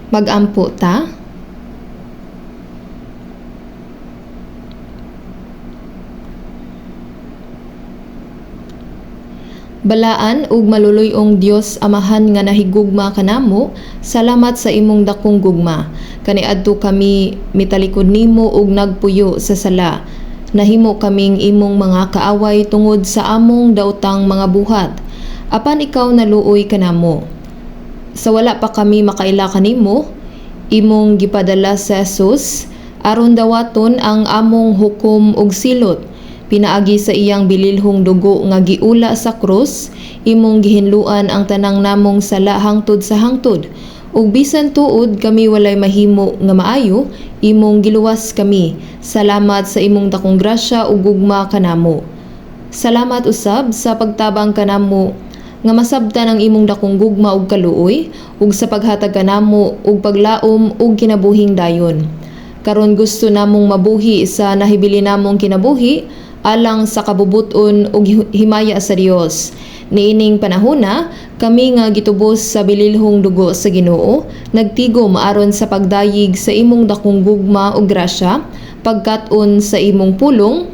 Mag-ampo ta. Balaan ug maluluyong Dios Amahan nga nahigugma kanamo, salamat sa imong dakong gugma. Kaniadto kami mitalikod nimo ug nagpuyo sa sala. Nahimo kaming imong mga kaaway tungod sa among daotang mga buhat. Apan ikaw naluoy kanamo. Sa wala pa kami makaila kanimo, imong gipadala sa Jesus aron dawaton ang among hukom ug silot. Pinaagi sa iyang bililhong dugo nga giula sa krus, imong gihinluan ang tanang namong sala hangtod sa hangtod. Ug bisan tuod kami walay mahimo nga maayo, imong giluwas kami. Salamat sa imong dakong grasya ug gugma kanamo. Salamat usab sa pagtabang kanamo nga masabtan ang imong dakong gugma ug kaluoy, ug sa paghatag kanamo ug paglaom ug kinabuhing dayon. Karon gusto namong mabuhi sa nahibili namong kinabuhi, alang sa kabubuton ug himaya sa Dios. Niining panahona, kami nga gitubos sa bililhong dugo sa Ginoo, nagtigom aron sa pagdayig sa imong dakong gugma ug grasya, pagkat-on sa imong pulong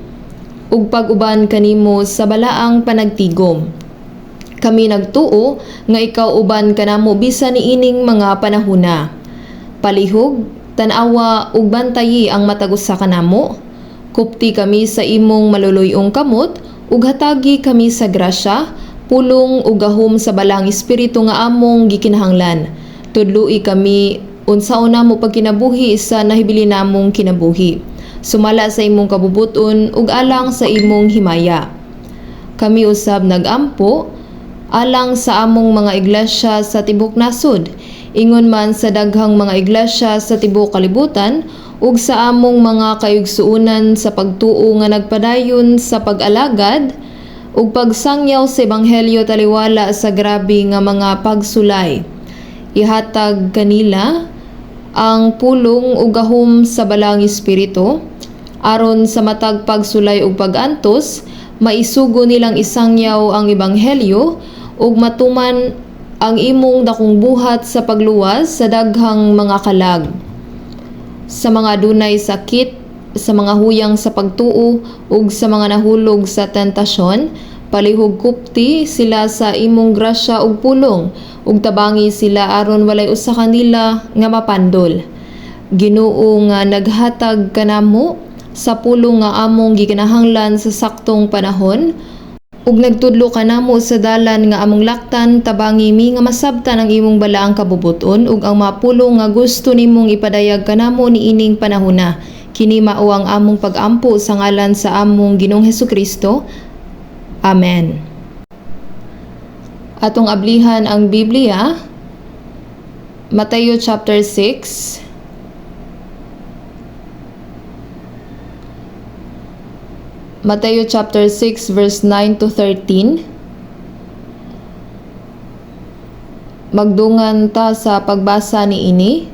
ug pag-uban kanimo sa balaang panagtigom. Kami nagtuo nga ikaw uban kanamo bisan niining mga panahona. Palihog, tan-awa ug bantayi ang matag usa kanamo. Kupti kami sa imong maluluyong kamot, ug hatagi kami sa grasya, pulong ug gahom sa balang espiritu nga among gikinahanglan. Tudloi kami unsaon namo pagkinabuhi sa nahibili namong kinabuhi. Sumala sa imong kabubuton ug alang sa imong himaya. Kami usab nag-ampo alang sa among mga iglesia sa tibok nasod, ingon man sa daghang mga iglesia sa tibok kalibutan, ug sa among mga kaigsuonan sa pagtuo nga nagpadayon sa pag-alagad ug pagsangyaw sa ebanghelyo taliwala sa grabe nga mga pagsulay. Ihatag kanila ang pulong ug gahom sa balang espiritu aron sa matag pagsulay ug pag-antos maisugo nilang isangyaw ang ebanghelyo ug matuman ang imong dakong buhat sa pagluwas sa daghang mga kalag. Sa mga dunay sakit, sa mga huyang sa pagtuo ug sa mga nahulog sa tentasyon, palihog kupti sila sa imong grasya ug pulong, ug tabangi sila aron walay usa kanila nga mapandol. Ginoo nga naghatag kanamo sa pulong nga among gikinahanglan sa saktong panahon, ug nagtudlo kanamo sa dalan nga among laktan, tabangi mi nga masabtan ang imong balaang kabubuton ug ang mapulong nga gusto nimong ipadayag kanamo niining panahona. Kini mao ang among pag-ampo sa ngalan sa among Ginoong Hesukristo. Amen. Atong ablihan ang Biblia, Mateo chapter 6. Mateo chapter 6 verse 9 to 13. Magdungan ta sa pagbasa niini.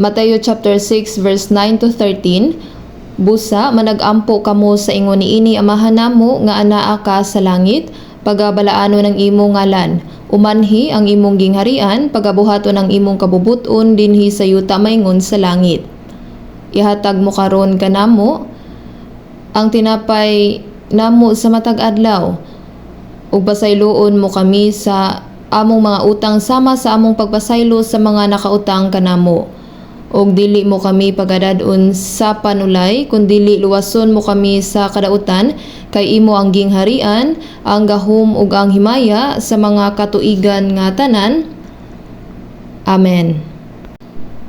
Mateo chapter 6 verse 9 to 13. Busa manag-ampo kamo sa ingon niini amahan namo nga anaa ka sa langit, pagabalaano ng imong ngalan. Umanhi ang imong gingharian, pagabuhaton ang imong kabubuton dinhi sa yuta maingon sa langit. Ihatag mo karon kanamo ang tinapay namo sa matag adlaw, ug pasayloon mo kami sa among mga utang sama sa among pagpasaylo sa mga nakautang kanamo. Og dili mo kami pagadadon sa panulay, kundi luwason mo kami sa kadautan, kay imo ang gingharian, ang gahom ug ang himaya sa mga katuigan nga tanan. Amen.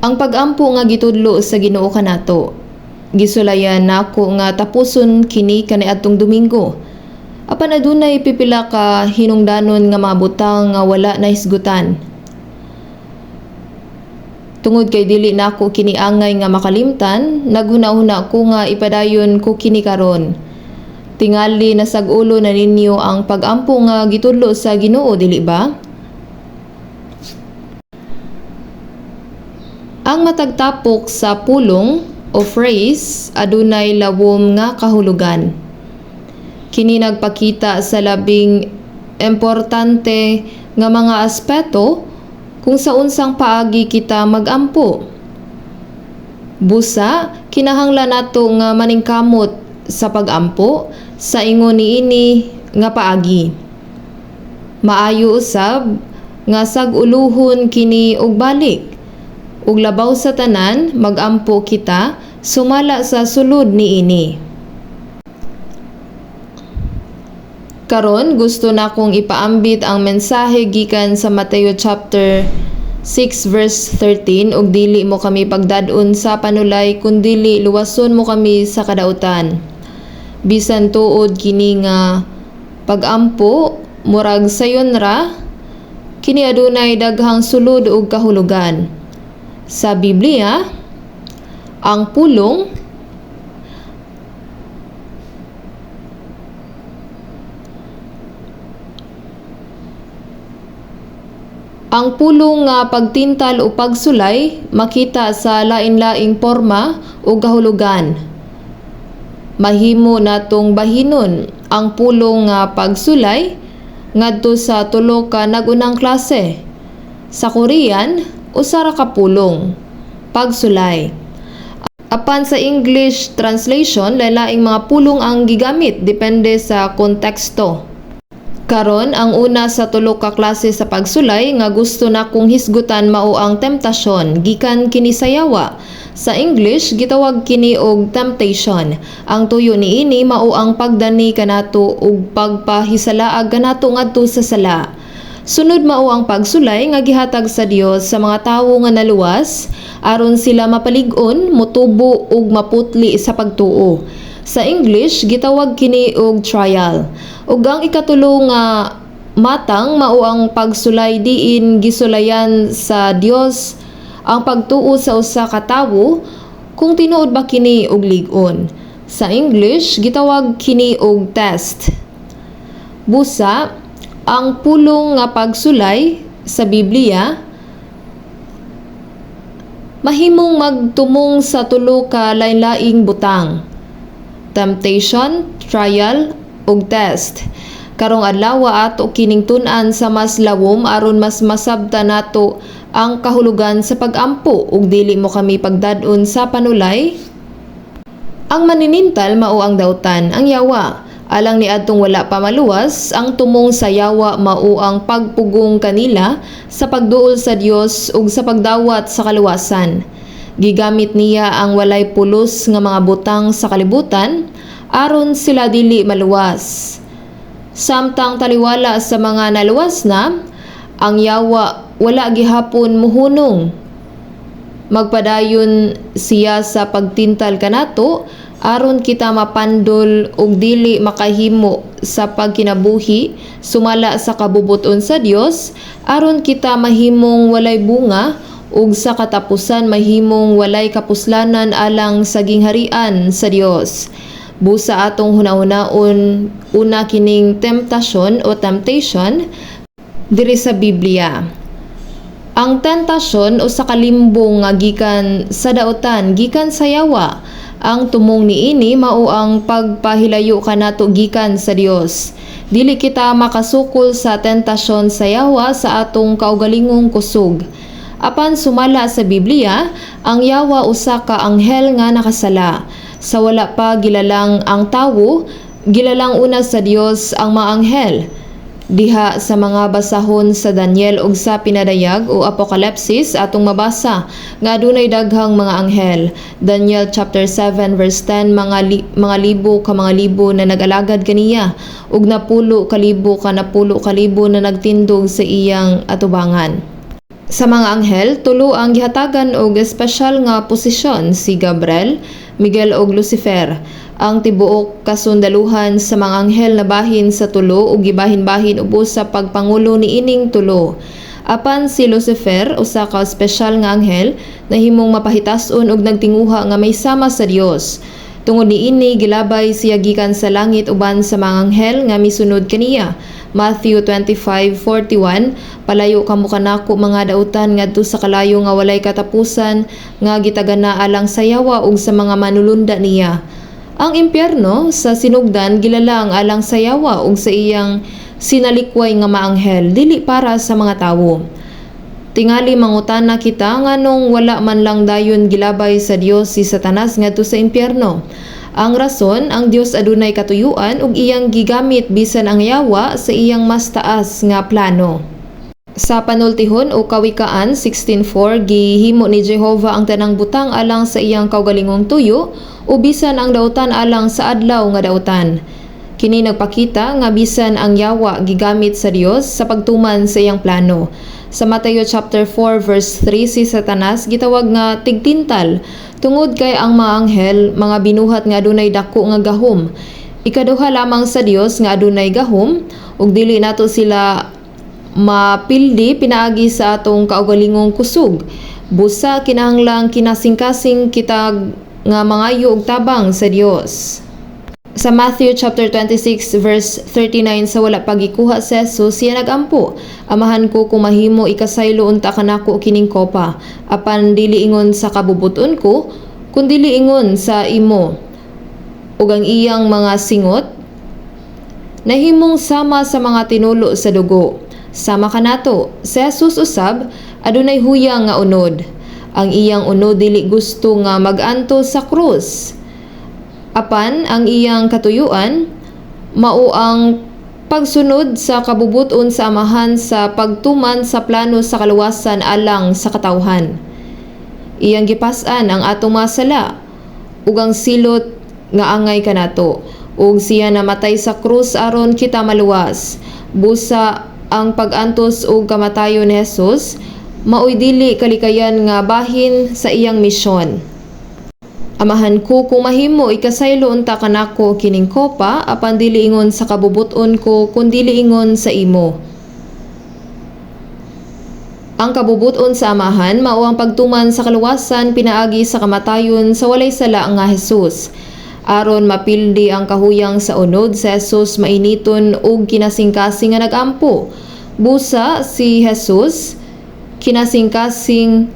Ang pag-ampo nga gitudlo sa Ginoo kanato, gisulayan nako nga tapuson kini kaniadtong Domingo. Apan adunay pipila ka hinungdanon nga mga butang nga wala nahisgutan. Tungod kay dili nako kini angay nga makalimtan, naghuna-huna ko nga ipadayon ko kini karon. Tingali na sag-ulo na ninyo ang pag-ampo nga gitudlo sa Ginoo, dili ba? Ang matagtapok sa pulong o phrase adunay lawom nga kahulugan. Kini nagpakita sa labing importante nga mga aspeto kung sa unsang paagi kita magampo. Busa, kinahanglan nato nga maningkamot sa pagampo sa ingon niini nga paagi. Maayo usab nga saguluhon kini og balik. Ug labaw sa tanan, magampo kita sumala sa sulod niini. Karon gusto na kong ipaambit ang mensahe gikan sa Mateo chapter 6 verse 13 ug dili mo kami pagdad-on sa panulay kundili luwason mo kami sa kadautan. Bisan tuod kini nga pagampo murag sayon ra, kini adunay daghang sulod ug kahulugan. Sa Biblia, ang pulong nga pagtintal o pagsulay makita sa lain-laing porma o kahulugan. Mahimo natong bahinon ang pulong nga pagsulay ngadto sa tulo ka nagunang klase. Sa Korean, usa ra ka pulong pagsulay. Apan sa English translation, lain-laing mga pulong ang gigamit depende sa konteksto. Karon ang una sa tulo ka klase sa pagsulay nga gusto na kong hisgutan mao ang temptasyon gikan kini sa yawa. Sa English gitawag kini og temptation. Ang tuyo niini mao ang pagdani kanato ug pagpahisalaag kanato ngadto sa sala. Sunod mao ang pagsulay nga gihatag sa Dios sa mga tawo nga naluwas aron sila mapalig-on, motubo ug maputli sa pagtuo. Sa English gitawag kini og trial. Ug ang ikatulo nga matang mao ang pagsulay diin gisulayan sa Dios ang pagtuo sa usa ka tawo kung tinuod ba kini og lig-on. Sa English gitawag kini og test. Busa, ang pulong nga pagsulay sa Biblia mahimong magtumong sa tulo ka lain-laing butang: temptation, trial, ug test. Karong adlaw ato kining tun-an sa mas lawom aron mas masabtan nato ang kahulugan sa pagampo ug dili mo kami pagdad-on sa panulay. Ang maninintal mao ang dawtan, ang yawa. Alang ni adtong wala pa maluwas, ang tumong sa yawa mao ang pagpugong kanila sa pagduol sa Dios ug sa pagdawat sa kaluwasan. Gigamit niya ang walay pulos nga mga butang sa kalibutan aron sila dili maluwas. Samtang taliwala sa mga naluwas na, ang yawa wala gihapon muhunong. Magpadayon siya sa pagtintal kanato aron kita mapandol ug dili makahimo sa pagkinabuhi sumala sa kabubuton sa Dios aron kita mahimong walay bunga ug sa katapusan mahimong walay kapuslanan alang sa gingharian sa Dios. Busa atong hunahunahon una kining temptasyon o temptation diri sa Biblia. Ang tentasyon o sa kalimbong nga gikan sa dautan, gikan sa yawa. Ang tumong niini mao ang pagpahilayo kanato gikan sa Dios. Dili kita makasukol sa tentasyon sa yawa sa atong kaugalingong kusog. Apan sumala sa Biblia, ang yawa usa ka anghel nga nakasala. Sa wala pa gilalang ang tawo, gilalang una sa Dios ang mga anghel. Diha sa mga basahon sa Daniel ug sa pinadayag o Apokalipsis atong mabasa nga adunay daghang mga anghel. Daniel chapter 7 verse 10, mga libo ka mga libo na nag-alagad kaniya ug napulo ka libo na nagtindog sa iyang atubangan. Sa mga anghel, tulo ang gihatagan og espesyal nga posisyon: si Gabriel, Miguel ug Lucifer. Ang tibuok kasundaluhan sa mga anghel na bahin sa tulo ug gibahin-bahin ubos sa pagpangulo niining tulo. Apan si Lucifer, usa ka espesyal nga anghel, nahimong mapahitas-on ug nagtinguha nga may sama sa Dios. Tungod niini gilabay siya gikan sa langit uban sa mga anghel nga misunod kaniya. Matthew 25:41, palayo kamo kanako mga dautan ngadto sa kalayo nga walay katapusan nga gitagana alang sa yawa ug sa mga manulunda niya. Ang impyerno sa sinugdan gilalang alang sa yawa ug sa iyang sinalikway nga maanghel, dili para sa mga tawo. Tingali mangutana kita nganong wala man lang dayon gilabay sa Dios si Satanas ngadto sa impyerno. Ang rason, ang Dios adunay katuyuan ug iyang gigamit bisan ang yawa sa iyang mas taas nga plano. Sa panultihon o Kawikaan 16:4, gihimo ni Jehovah ang tanang butang alang sa iyang kaugalingong tuyo o bisan ang dautan alang sa adlaw nga dautan. Kini nagpakita nga bisan ang yawa gigamit sa Dios sa pagtuman sa iyang plano. Sa Mateo chapter 4 verse 3, si Satanas gitawag nga tigtintal tungod kay ang mga anghel mga binuhat nga adunay dako nga gahom. Ikaduha lamang sa Dios nga adunay gahom ug dili nato sila mapildi pinaagi sa atong kaugalingong kusog. Busa kinahanglang kinasing-kasing kita nga mangayo og tabang sa Dios. Sa Matthew chapter 26 verse 39, sa wala pagikuha sa Jesus, siya nagampo, amahan ko kung mahimo ikasaylo unta kanako kining kopa, apan dili ingon sa kabubuton ko, kundi ingon sa imo. Ug ang iyang mga singot nahimong sama sa mga tinulo sa dugo. Sama kanato. Si Jesus usab adunay huyang nga unod. Ang iyang unod dili gusto nga mag-anto sa krus. Apan ang iyang katuyuan mao ang pagsunod sa kabubuton sa amahan sa pagtuman sa plano sa kaluwasan alang sa katawhan. Iyang gipas-an ang atong mga sala ug ang silot nga angay kanato ug siya namatay sa krus aron kita maluwas. Busa ang pag-antos ug kamatayon ni Jesus maoy dili kalikayan nga bahin sa iyang misyon. Amahan ko kung mahimo ikasaylo unta kanako kining kopa, apan dili ingon sa kabubuton ko kundi ingon sa imo. Ang kabubuton sa amahan mao ang pagtuman sa kaluwasan pinaagi sa kamatayon sa walay sala nga Jesus. Aron mapildi ang kahuyang sa unod sa Jesus mainiton og kinasing-kasing nga nagampo. Busa si Jesus kinasing-kasing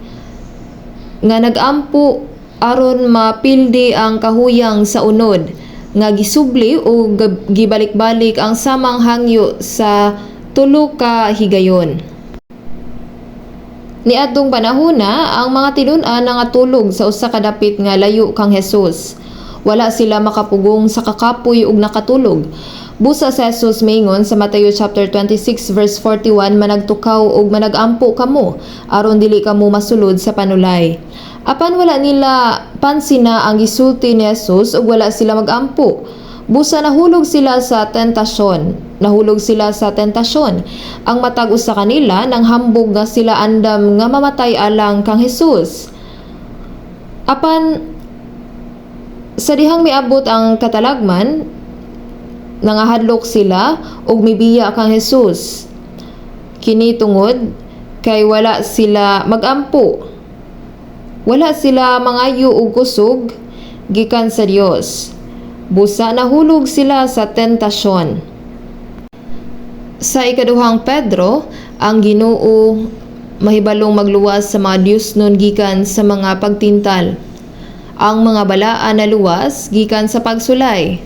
nga nagampo aron mapildi ang kahuyang sa unod nga gisubli o gibalik-balik ang samang hangyo sa tulo ka higayon. Niadtong panahona, ang mga tinun-an nangatulog sa usa ka dapit nga layo kang Jesus. Wala sila makapugong sa kakapoy ug nakatulog. Busa sa Jesus maingon sa Mateo chapter 26 verse 41, managtukaw ug managampo kamo aron dili kamo masulod sa panulay. Apan wala nila pansin na ang gisulti ni Jesus ug wala sila magampo. Busa nahulog sila sa tentasyon. Ang matag usa kanila nang hambog nga sila andam nga mamatay alang kang Jesus. Apan sa dihang miabot ang katalagman, nangahadlok sila ug mibiya kang Jesus. Kini tungod kay wala sila magampo. Wala sila mangayo og kusog gikan sa Dios. Busa nahulog sila sa tentasyon. Sa ikaduhang Pedro, ang Ginoo mahibalong magluwas sa mga Diosnon gikan sa mga pagtintal. Ang mga balaan na luwas gikan sa pagsulay.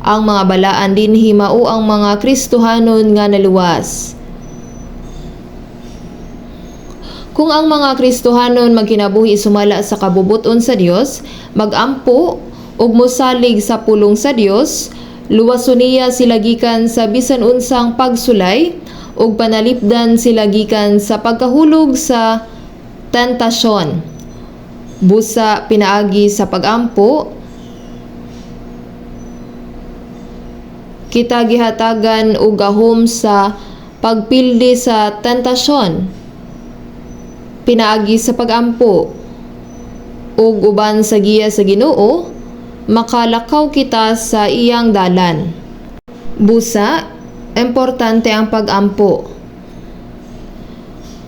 Ang mga balaan dinhi mao ang mga Kristohanon nga naluwas. Kung ang mga Kristohanon magkinabuhi sumala sa kabubuton sa Dios, magampo ug mosalig sa pulong sa Dios, luwason niya sila gikan sa bisan unsang pagsulay ug panalipdan sila gikan sa pagkahulog sa tentasyon. Busa pinaagi sa pagampo, kita gihatagan og gahom sa pagpildi sa tentasyon. Pinaagi sa pagampo ug uban sa giya sa Ginoo, makalakaw kita sa iyang dalan. Busa, importante ang pagampo.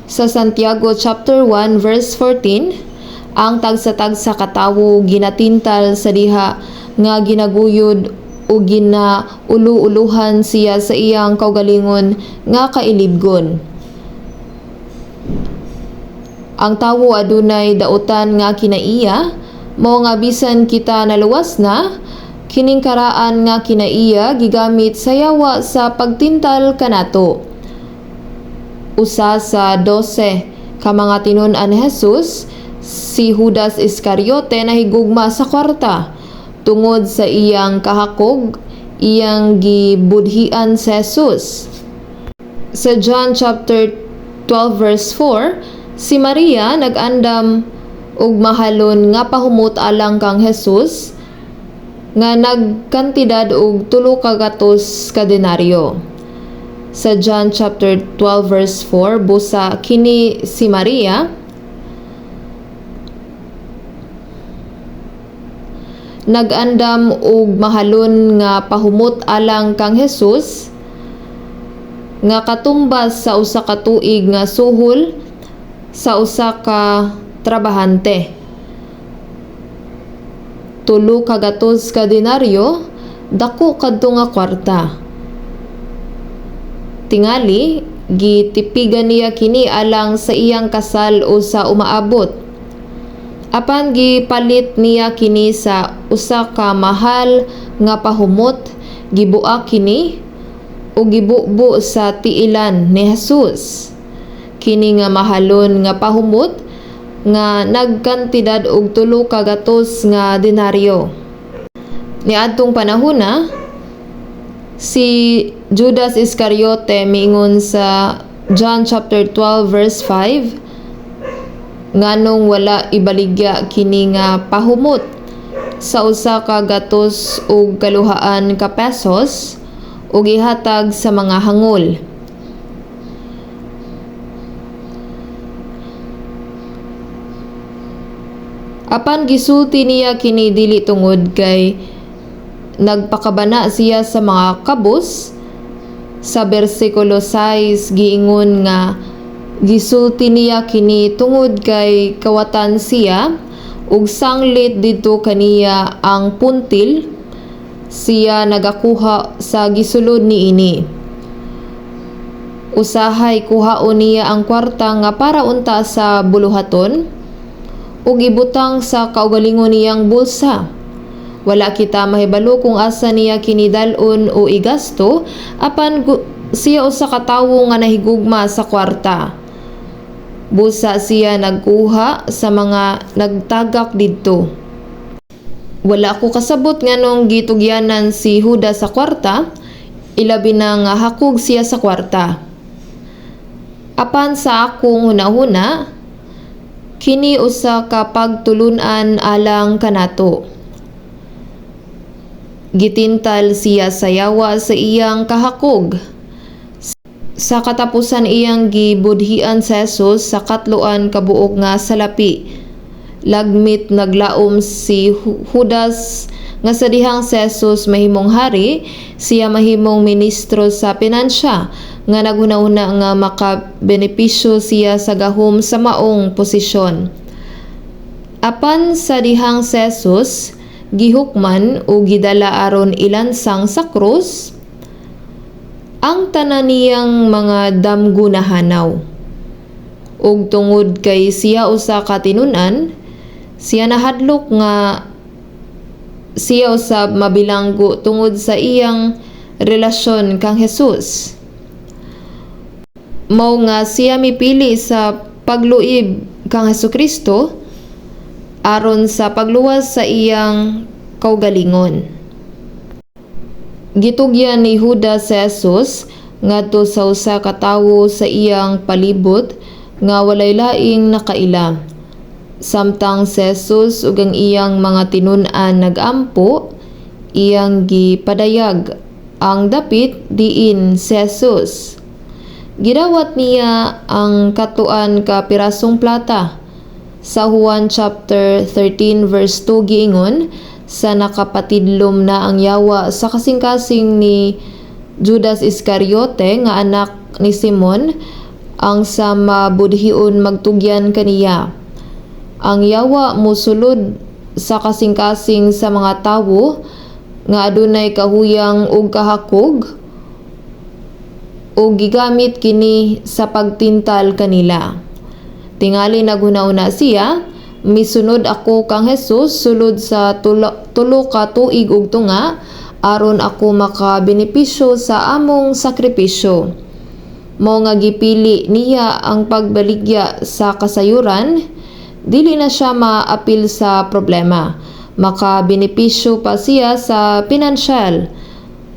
Sa Santiago chapter 1 verse 14, ang tagsa-tagsa katawo ginatintal sa diha nga ginaguyod o ginaulu-uluhan siya sa iyang kaugalingon nga kailibgon. Ang tawo adunay dautan nga kinaiya, mao nga bisan kita naluwas na, kining karaan nga kinaiya gigamit sa yawa sa pagtintal kanato. Usa sa 12 Ka mga tinun-an ni Jesus, si Judas Iscariote nahigugma sa kwarta tungod sa iyang kahakog, iyang gibudhian sa Jesus. Sa John chapter 12 verse 4, si Maria nag-andam og mahalon nga pahumot alang kang Jesus nga nagkantidad og 3 ka gatos ka denaryo. Sa John chapter 12 verse 4, busa kini si Maria nag-andam og mahalon nga pahumot alang kang Jesus nga katumbas sa usa ka tuig nga suhol sa usa ka trabahante. 3 ka gatos ka denaryo, dako kadto nga kwarta. Tingali, gitipigan niya kini alang sa iyang kasal o sa umaabot. Apan gipalit niya kini sa usa ka mahal nga pahumot, gibuak kini o gibubo sa tiilan ni Jesus. Kini nga mahalon nga pahumot nga nagkantidad og 3 ka gatos nga denaryo. Niadtong panahona, si Judas Iscariote miingon sa John chapter 12 verse 5 nganong wala ibaligya kini nga pahumot sa usa ka gatos og kaluhaan ka pesos ug ihatag sa mga hangol. Apan gisulti niya kini dili tungod kay nagpakabana siya sa mga kabus. Sa bersikulo 6 giingon nga gisulti niya kini tungod kay kawatan siya ug sanglit didto kaniya ang puntil. Siya nagakuha sa gisulod niini. Usahay kuhaon niya ang kwarta nga para unta sa buluhaton ug ibutang sa kaugalingon niyang bulsa. Wala kita mahibalo kung asa niya kinidalon o igasto, apan siya usa ka tawo nga nahigugma sa kwarta. Busa siya nagkuha sa mga nagtagak didto. Wala ko kasabot nganong gitugyanan si Judas sa kwarta, ilabi na nga hakog siya sa kwarta. Apan sa akong hunahuna, kini usa ka pagtulunan alang kanato. Gitintal siya sa yawa sa iyang kahakog. Sa katapusan iyang gibudhian sa Jesus sa katloan kabuok nga salapi. Lagmit naglaom si Judas nga sa dihang si Jesus mahimong hari, siya mahimong ministro sa pinansya nga naguna-una nga makabenepisyo siya sa gahom sa maong posisyon. Apan sa dihang si Jesus gihukman o gidala aron ilansang sa krus ang tanan niyang mga damgo na hanaw. Ug tungod kay siya usa ka tinunan, siya nahadlok nga siya usab mabilanggo tungod sa iyang relasyon kang Jesus. Mao nga siya mipili sa pagluib kang Hesukristo aron sa pagluwas sa iyang kaugalingon. Gitugyan ni Judas sa Jesus ngadto sa usa ka tawo sa iyang palibot nga walay laing nakaila. Samtang si Jesus ug ang iyang mga tinun-an nagampo, iyang gipadayag ang dapit diin si Jesus. Gidawat niya ang katuan ka pirasong plata. Sa Juan chapter 13 verse 2 giingon, sa nakapatidlom na ang yawa sa kasing-kasing ni Judas Iscariote nga anak ni Simon, ang sa mabudhion magtugyan kaniya. Ang yawa mosulod sa kasing-kasing sa mga tawo nga adunay kahuyang ug kahakog o gigamit kini sa pagtintal kanila. Tingali naghuna-una siya, misunod ako kang Jesus sulod sa tulo ka tuig ug tunga aron ako makabenepisyo sa among sakripisyo. Mao nga gipili niya ang pagbaligya sa kasayuran, dili na siya maapil sa problema. Makabenepisyo pa siya sa pinansyal.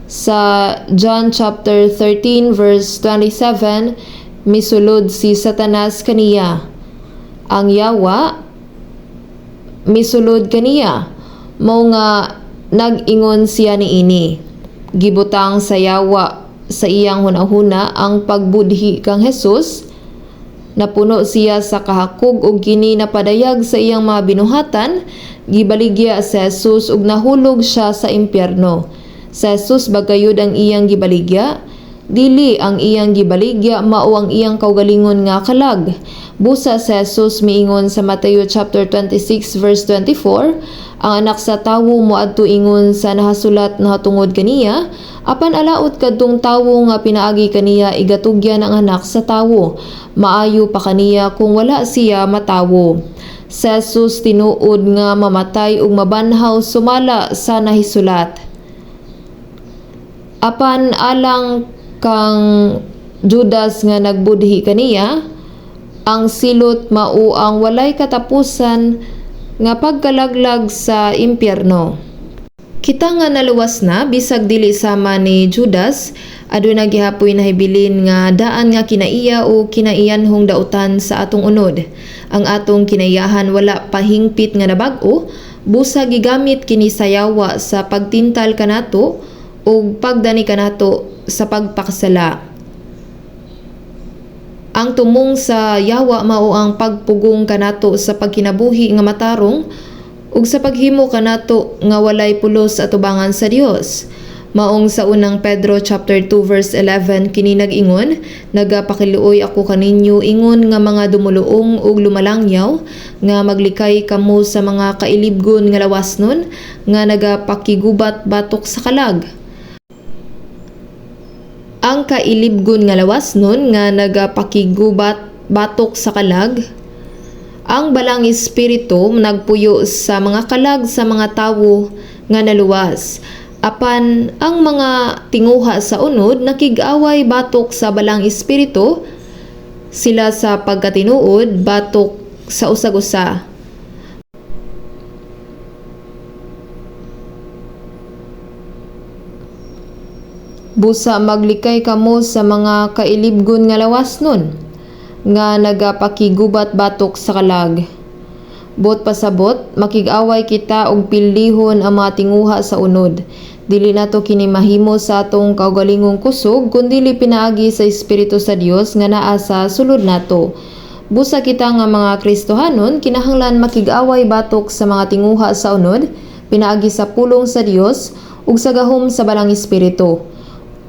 Sa John chapter 13 verse 27, misulod si Satanas kaniya. Ang yawa misulod kaniya, mao nga nag-ingon siya niini. Gibutang sa yawa sa iyang hunahuna ang pagbudhi kang Hesus. Napuno siya sa kahakog ug kini napadayag sa iyang mga binuhatan. Gibaligya si Hesus ug nahulog siya sa impyerno. Si Hesus bagayod ang iyang gibaligya, dili ang iyang gibaligya mao ang iyang kaugalingon nga kalag. Busa si Hesus miingon sa Mateo chapter 26 verse 24, ang anak sa tawo moadto ingon sa nahasulat nahatungod kaniya, apan alaot kadtong tawo nga pinaagi kaniya igatugyan ang anak sa tawo. Maayo pa kaniya kung wala siya matawo. Si Hesus tinuod nga mamatay ug mabanhaw sumala sa nahisulat. Apan alang kang Judas nga nagbudhi kaniya, ang silot mao ang walay katapusan nga pagkalaglag sa impyerno. Kita nga naluwas na bisag dili sama ni Judas, aduna gihapoy nahibilin nga daan nga kinaiya o kinaiyanhong dautan sa atong unod. Ang atong kinaiyahan wala pahingpit nga nabag-o, busa gigamit kini sa yawa sa pagtintal kanato o pagdani kanato sa pagpakasala. Ang tumong sa yawa mao ang pagpugong kanato sa pagkinabuhi nga matarong ug sa paghimo kanato nga walay pulos atubangan sa Dios. Maong sa unang Pedro chapter 2 verse 11 kini nag-ingon, nagapakiluoy ako kaninyo ingon nga mga dumuluong ug lumalangyaw nga maglikay kamo sa mga kailibgon nga lawasnon nga nagapakigubat batok sa kalag. Ang kailibgon nga lawasnon nga nagapakigubat batok sa kalag, ang balang espiritu nagpuyo sa mga kalag sa mga tawo nga naluwas. Apan ang mga tinguha sa unod nakig-away batok sa balang espiritu, sila sa pagkatinuod batok sa usag-usa. Busa maglikay kamo sa mga kailibgon nga lawasnon nga nagapakigubat batok sa kalag. Bot pasabot, makig-away kita og pildihon ang mga tinguha sa unod. Dili nato kini mahimo sa atong kaugalingong kusog, kundili pinaagi sa Espiritu sa Dios nga naa sa sulod nato. Busa kita nga mga Kristohanon, kinahanglan makig-away batok sa mga tinguha sa unod, pinaagi sa pulong sa Dios ug sa gahom sa balang Espiritu.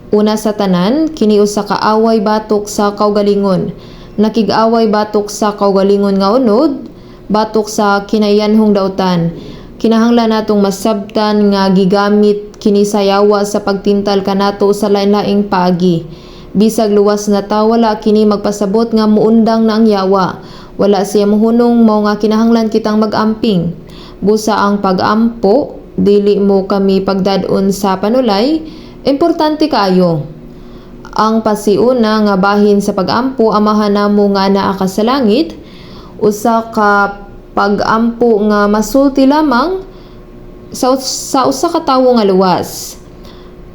Una sa tanan, kini usa ka away batok sa kaugalingon. Nakig-away batok sa kaugalingon nga unod, batok sa kinaiyanhong dautan. Kinahanglan natong masabtan nga gigamit kini sa yawa sa pagtintal kanato sa lain-laing paagi. Bisag luwas na ta, wala kini magpasabot nga muundang na ang yawa. Wala siya mohunong mao nga kinahanglan kitang mag-amping. Busa ang pag-ampo, dili mo kami pagdadon sa panulay, importante kaayo. Ang pasiuna nga bahin sa pag-ampo amahan namo nga naa ka sa langit, usa ka pag-ampo nga masulti lamang sa usa ka tawo nga luwas.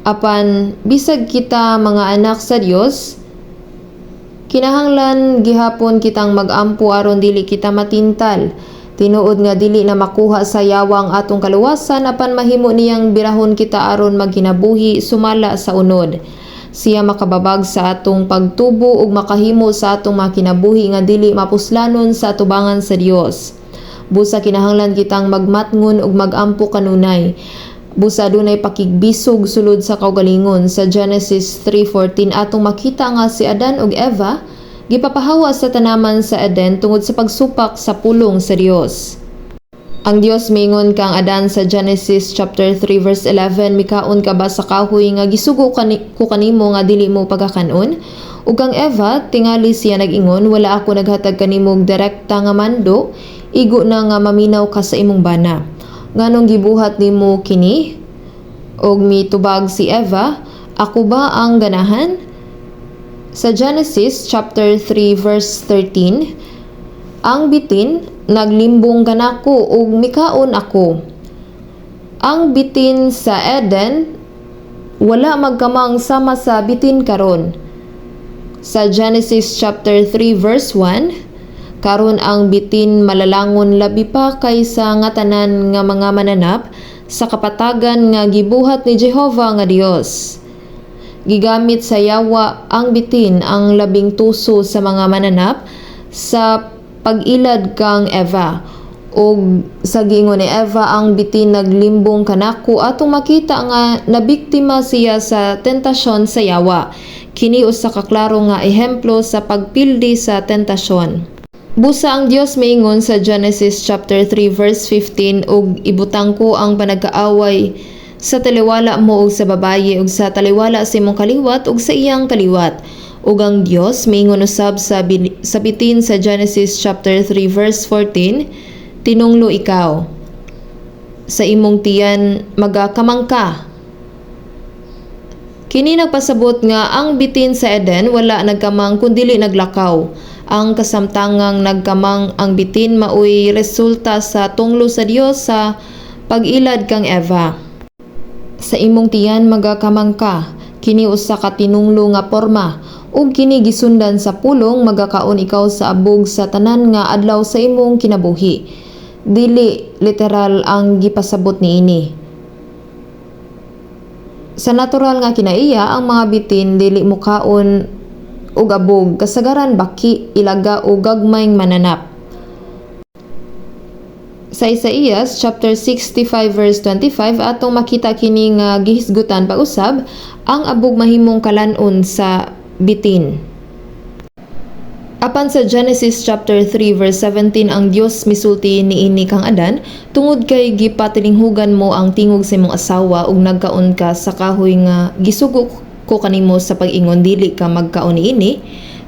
Apan bisag kita mga anak sa Dios, kinahanglan gihapon kitang mag-ampo aron dili kita matintal. Tinuod nga dili na makuha sa yawa ang atong kaluwasan, apan mahimo niyang birahon kita aron magkinabuhi sumala sa unod. Siya makababag sa atong pagtubo ug makahimo sa atong makinabuhi nga dili mapuslanon sa atubangan sa Dios. Busa kinahanglan kitang magmatngon ug magampo kanunay. Busa dunay pakigbisog sulod sa kaugalingon. Sa Genesis 3:14 atong makita nga si Adan ug Eva gipapahawa sa tanaman sa Eden tungod sa pagsupak sa pulong sa Dios. Ang Dios miingon kang Adan sa Genesis chapter 3 verse 11, mikaon ka ba sa kahoy nga gisugo ko kanimo nga dili mo pagakanon? Ug kang Eva tingali siya nag-ingon, wala ako naghatag kanimo og direkta nga mando, igo na nga maminaw ka sa imong bana. Nganong gibuhat nimo kini? Og mitubag si Eva, ako ba ang ganahan? Sa Genesis chapter 3 verse 13, ang bitin naglimbong kanako ug mikaon ako. Ang bitin sa Eden wala magkamang sama sa bitin karon. Sa Genesis chapter 3 verse 1, karon ang bitin malalangon labi pa kaysa nga tanan nga mga mananap sa kapatagan nga gibuhat ni Jehova nga Dios. Gigamit sa yawa ang bitin ang labing tuso sa mga mananap sa pag-ilad kang Eva. O sa giingon ni Eva ang bitin naglimbong kanako atong makita nga nabiktima siya sa tentasyon sa yawa. Kini usa ka klaro nga ehemplo sa pagpildi sa tentasyon. Busa ang Dios miingon sa Genesis chapter 3 verse 15 ug ibutang ko ang panagkaaway sa taliwala mo ug sa babaye ug sa taliwala sa imong kaliwat ug sa iyang kaliwat. Ug ang Dios miingon usab sa bitin sa Genesis chapter 3 verse 14, tinunglo ikaw sa imong tiyan magakamang ka. Kini nagpasabot nga ang bitin sa Eden wala nagkamang kundili naglakaw. Ang kasamtangang nagkamang ang bitin maoy resulta sa tunglo sa Dios sa pag-ilad kang Eva. Sa imong tiyan magakamang ka, kini usa ka tinunglo nga porma ug kini gisundan sa pulong magakaon ikaw sa abog sa tanan nga adlaw sa imong kinabuhi. Dili literal ang gipasabot niini. Sa natural nga kinaiya ang mga bitin dili mukaon ug abog kasagaran baki ilaga o gagmayng mananap. Sa Isaías chapter 65 verse 25 atong makita kini nga gihisgutan pag-usab ang abog mahimong kalanon sa bitin. Apan sa Genesis chapter 3 verse 17 ang Dios misulti niini kang Adan tungod kay gipatilinghugan mo ang tingog sa imong asawa ug nagkaon ka sa kahoy nga gisugo ko kanimo sa pag-ingon dili ka magkaon niini.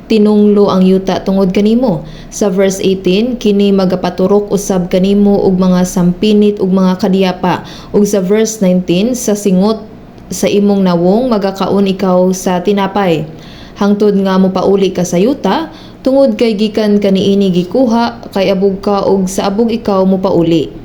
Tinunglo ang yuta tungod kanimo. Sa verse 18, kini magapaturok usab kanimo og mga sampinit ug mga kadiyapa. Ug sa verse 19, sa singot sa imong nawong magakaon ikaw sa tinapay. Hangtod nga mopauli ka sa yuta, tungod kay gikan kaniini gikuha, kay abog ka og sa abog ikaw mopauli.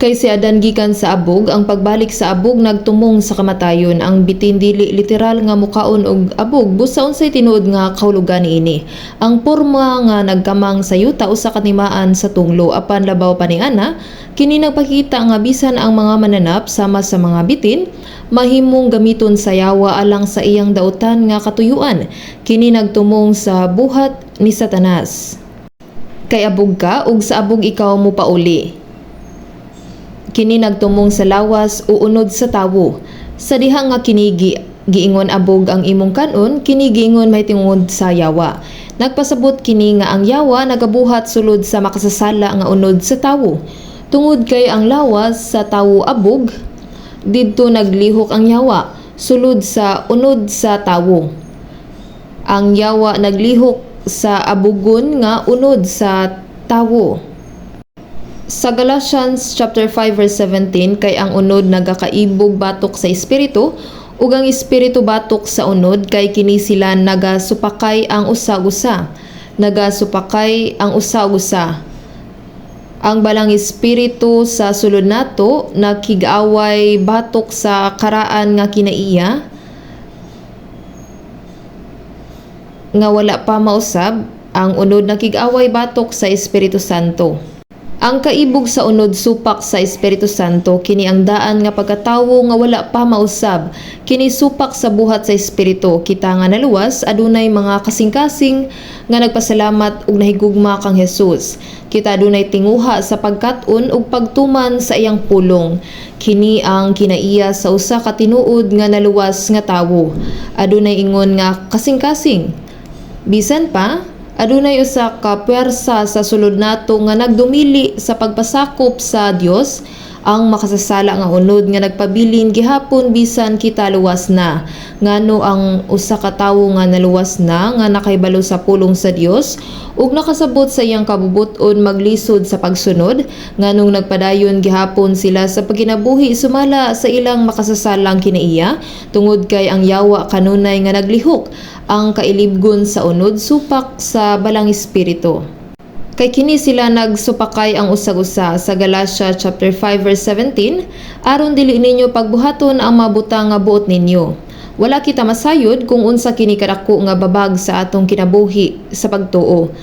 Kay si Adan gikan sa abog, ang pagbalik sa abog nagtumong sa kamatayon. Ang bitin dili literal nga mukaon og abog, busa unsay tinuod nga kahulugan niini. Ang porma nga nagkamang sa yuta usa ka timaan sa tunglo, apan labaw pa niana, kini nagpakita nga bisan ang mga mananap sama sa mga bitin mahimong gamiton sa yawa alang sa iyang dautan nga katuyuan. Kini nagtumong sa buhat ni Satanas. Kay abog ka ug sa abog ikaw mopauli. Kini nagtumong sa lawas o unod sa tawo. Sa diha nga kini giingon abog ang imong kanon, kini giingon may tingod sa yawa. Nagpasabot kini nga ang yawa nagabuhat sulod sa makasasala nga unod sa tawo. Tungod kay ang lawas sa tawo abog, didto naglihok ang yawa sulod sa unod sa tawo. Ang yawa naglihok sa abugon nga unod sa tawo. Sa Galatians chapter 5 verse 17 kay ang unod nagakaibog batok sa espiritu ug ang espiritu batok sa unod kay kini sila nagasupakay ang usa-usa. Nagasupakay ang usa-usa. Ang balang espiritu sa sulod nato nakig-away batok sa karaan nga kinaiya nga wala pa mausab. Ang unod nakig-away batok sa Espiritu Santo. Ang kaibog sa unod supak sa Espiritu Santo kini ang daan nga pagkatawo nga wala pa mausab. Kini supak sa buhat sa Espiritu. Kita nga naluwas adunay mga kasing-kasing nga nagpasalamat ug nahigugma kang Hesus. Kita adunay tinguha sa pagkat-on ug pagtuman sa iyang pulong. Kini ang kinaiya sa usa ka tinuod nga naluwas nga tawo. Adunay ingon nga kasing-kasing. Bisan pa adunay usa ka puwersa sa sulod nato nga nagdumili sa pagpasakop sa Dios ang makasasala nga unod nga nagpabilin gihapon bisan kita luwas na. Ngano ang usa ka tawo nga naluwas na nga nakahibalo sa pulong sa Dios ug nakasabot sa iyang kabubuton maglisod sa pagsunod, nganong nagpadayon gihapon sila sa pagkinabuhi sumala sa ilang makasasalang kinaiya tungod kay ang yawa kanunay nga naglihok ang kailibgon sa unod supak sa balang espiritu. Kay kini sila nagsupakay ang usag-usa sa Galatia chapter 5 verse 17, aron dili ninyo pagbuhaton ang mabutang nga buot ninyo. Wala kita masayod kung unsa kini kadako nga babag sa atong kinabuhi sa pagtuo.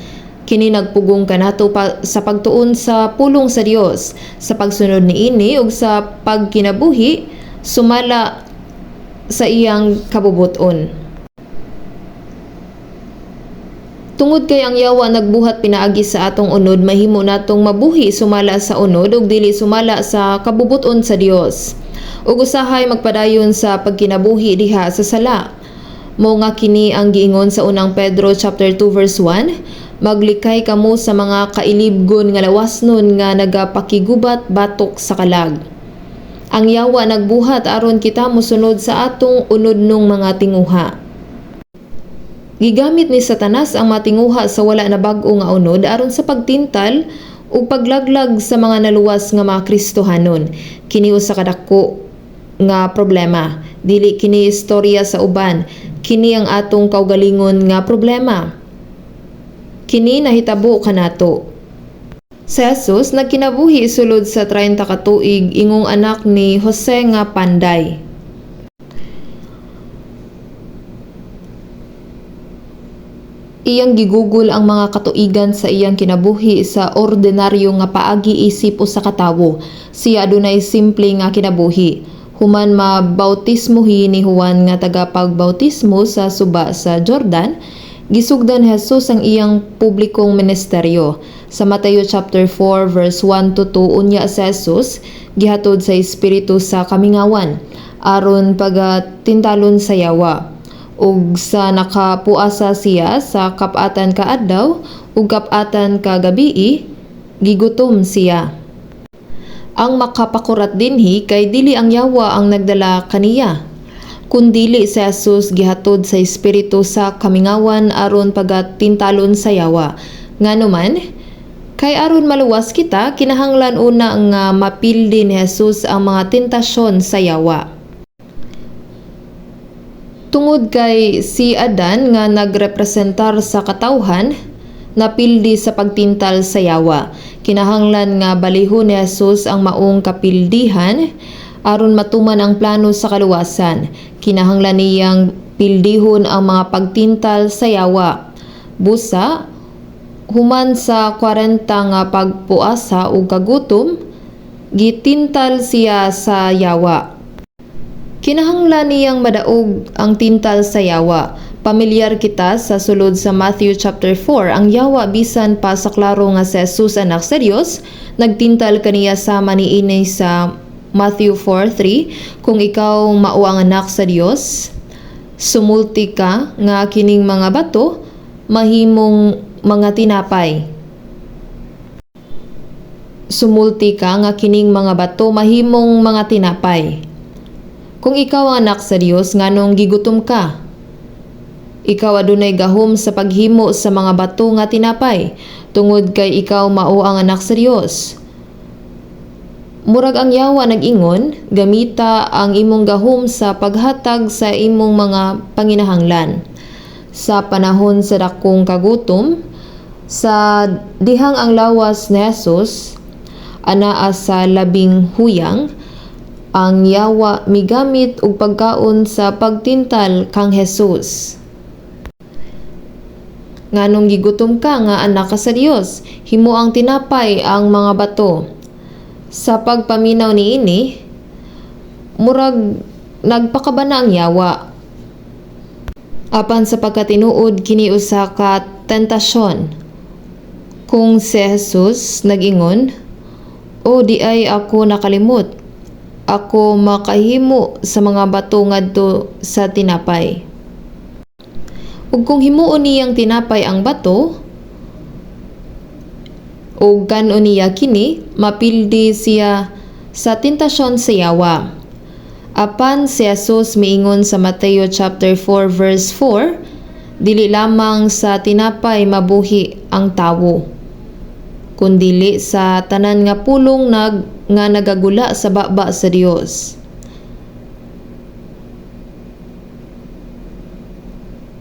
Kini nagpugong kanato pa sa pagtuon sa pulong sa Dios, sa pagsunod niini ug sa pagkinabuhi sumala sa iyang kabubuton. Tungod kay ang yawa nagbuhat pinaagi sa atong unod, mahimo natong mabuhi sumala sa unod ug dili sumala sa kabubuton sa Dios. Ug usahay magpadayon sa pagkinabuhi diha sa sala. Mao nga kini ang giingon sa unang Pedro chapter 2 verse 1, maglikay kamo sa mga kailibgon nga lawasnon nga nagapakigubat batok sa kalag. Ang yawa nagbuhat aron kita mosunod sa atong unodnong mga tinguha. Gigamit ni Satanas ang matinguha sa wala na bag-o nga unod aron sa pagtintal ug paglaglag sa mga naluwas nga mga Kristohanon. Kini usa ka dako nga problema. Dili kini istorya sa uban. Kini ang atong kaugalingon nga problema. Kini nahitabo kanato. Si Jesus nagkinabuhi sulod sa 30 ka tuig ingong anak ni Jose nga Panday. Iyang gigugol ang mga katuigan sa iyang kinabuhi sa ordinaryo nga paagi isip usa ka tawo. Siya adunay simple nga kinabuhi. Human mabautismohi ni Juan nga tagapagbautismo sa suba sa Jordan, gisugdan Jesus ang iyang publikong ministeryo. Sa Mateo chapter 4 verse 1 to 2 unya si Jesus gihatod sa espiritu sa kamingawan aron pagatintalon sa yawa. Ug sa nakapuasa siya sa kapatan ka adlaw ug kapatan ka gabii gigutom siya. Ang makapakurat dinhi kay dili ang yawa ang nagdala kaniya, kundili si Jesus gihatod sa espiritu sa kamingawan aron pagatintalon sa yawa. Nganuman kay aron maluwas kita kinahanglan una nga mapildi ni Jesus ang mga tentasyon sa yawa. Tungod kay si Adan nga nagrepresentar sa katawhan, napildi sa pagtintal sa yawa. Kinahanglan nga balihon ni Jesus ang maong kapildihan aron matuman ang plano sa kaluwasan. Kinahanglan niyang pildihon ang mga pagtintal sa yawa. Busa, human sa 40 nga pagpuasa ug kagutom, gitintal siya sa yawa. Kinahanglan niyang madaog ang tintal sa yawa. Pamilyar kita sa sulod sa Matthew chapter 4, ang yawa bisan pa sa klaro nga si Jesus anak sa Dios, nagtintal kaniya sama niini sa Matthew 4:3, kung ikaw mao ang anak sa Dios, sumulti ka nga kining mga bato mahimong mga tinapay. Sumulti ka nga kining mga bato mahimong mga tinapay. Kung ikaw ang anak sa Dios, nganong gigutom ka? Ikaw adunay gahom sa paghimo sa mga bato nga tinapay, tungod kay ikaw mao ang anak sa Dios. Murag ang yawa nag-ingon, gamita ang imong gahom sa paghatag sa imong mga panginahanglan. Sa panahon sa dakong kagutom, sa dihang ang lawas ni Jesus, anaa sa labing huyang, ang yawa migamit og pagkaon sa pagtintal kang Jesus. Nganong gigutom ka nga anak ka sa Dios, himo ang tinapay ang mga bato. Sa pagpaminaw niini, murag nagpakabana ang yawa. Apan sa pagkatinuod kini usa ka tentasyon. Kung si Jesus nag-ingon, "O di ay ako nakalimot, ako makahimo sa mga bato ngadto sa tinapay." Ug kung himuon niyang tinapay ang bato, ug kanon niya kini, mapildi siya sa tentasyon sa yawa. Apan si Jesus miingon sa Mateo chapter 4 verse 4, dili lamang sa tinapay mabuhi ang tawo, kundili sa tanan nga pulong nga nagagula sa baba sa Dios.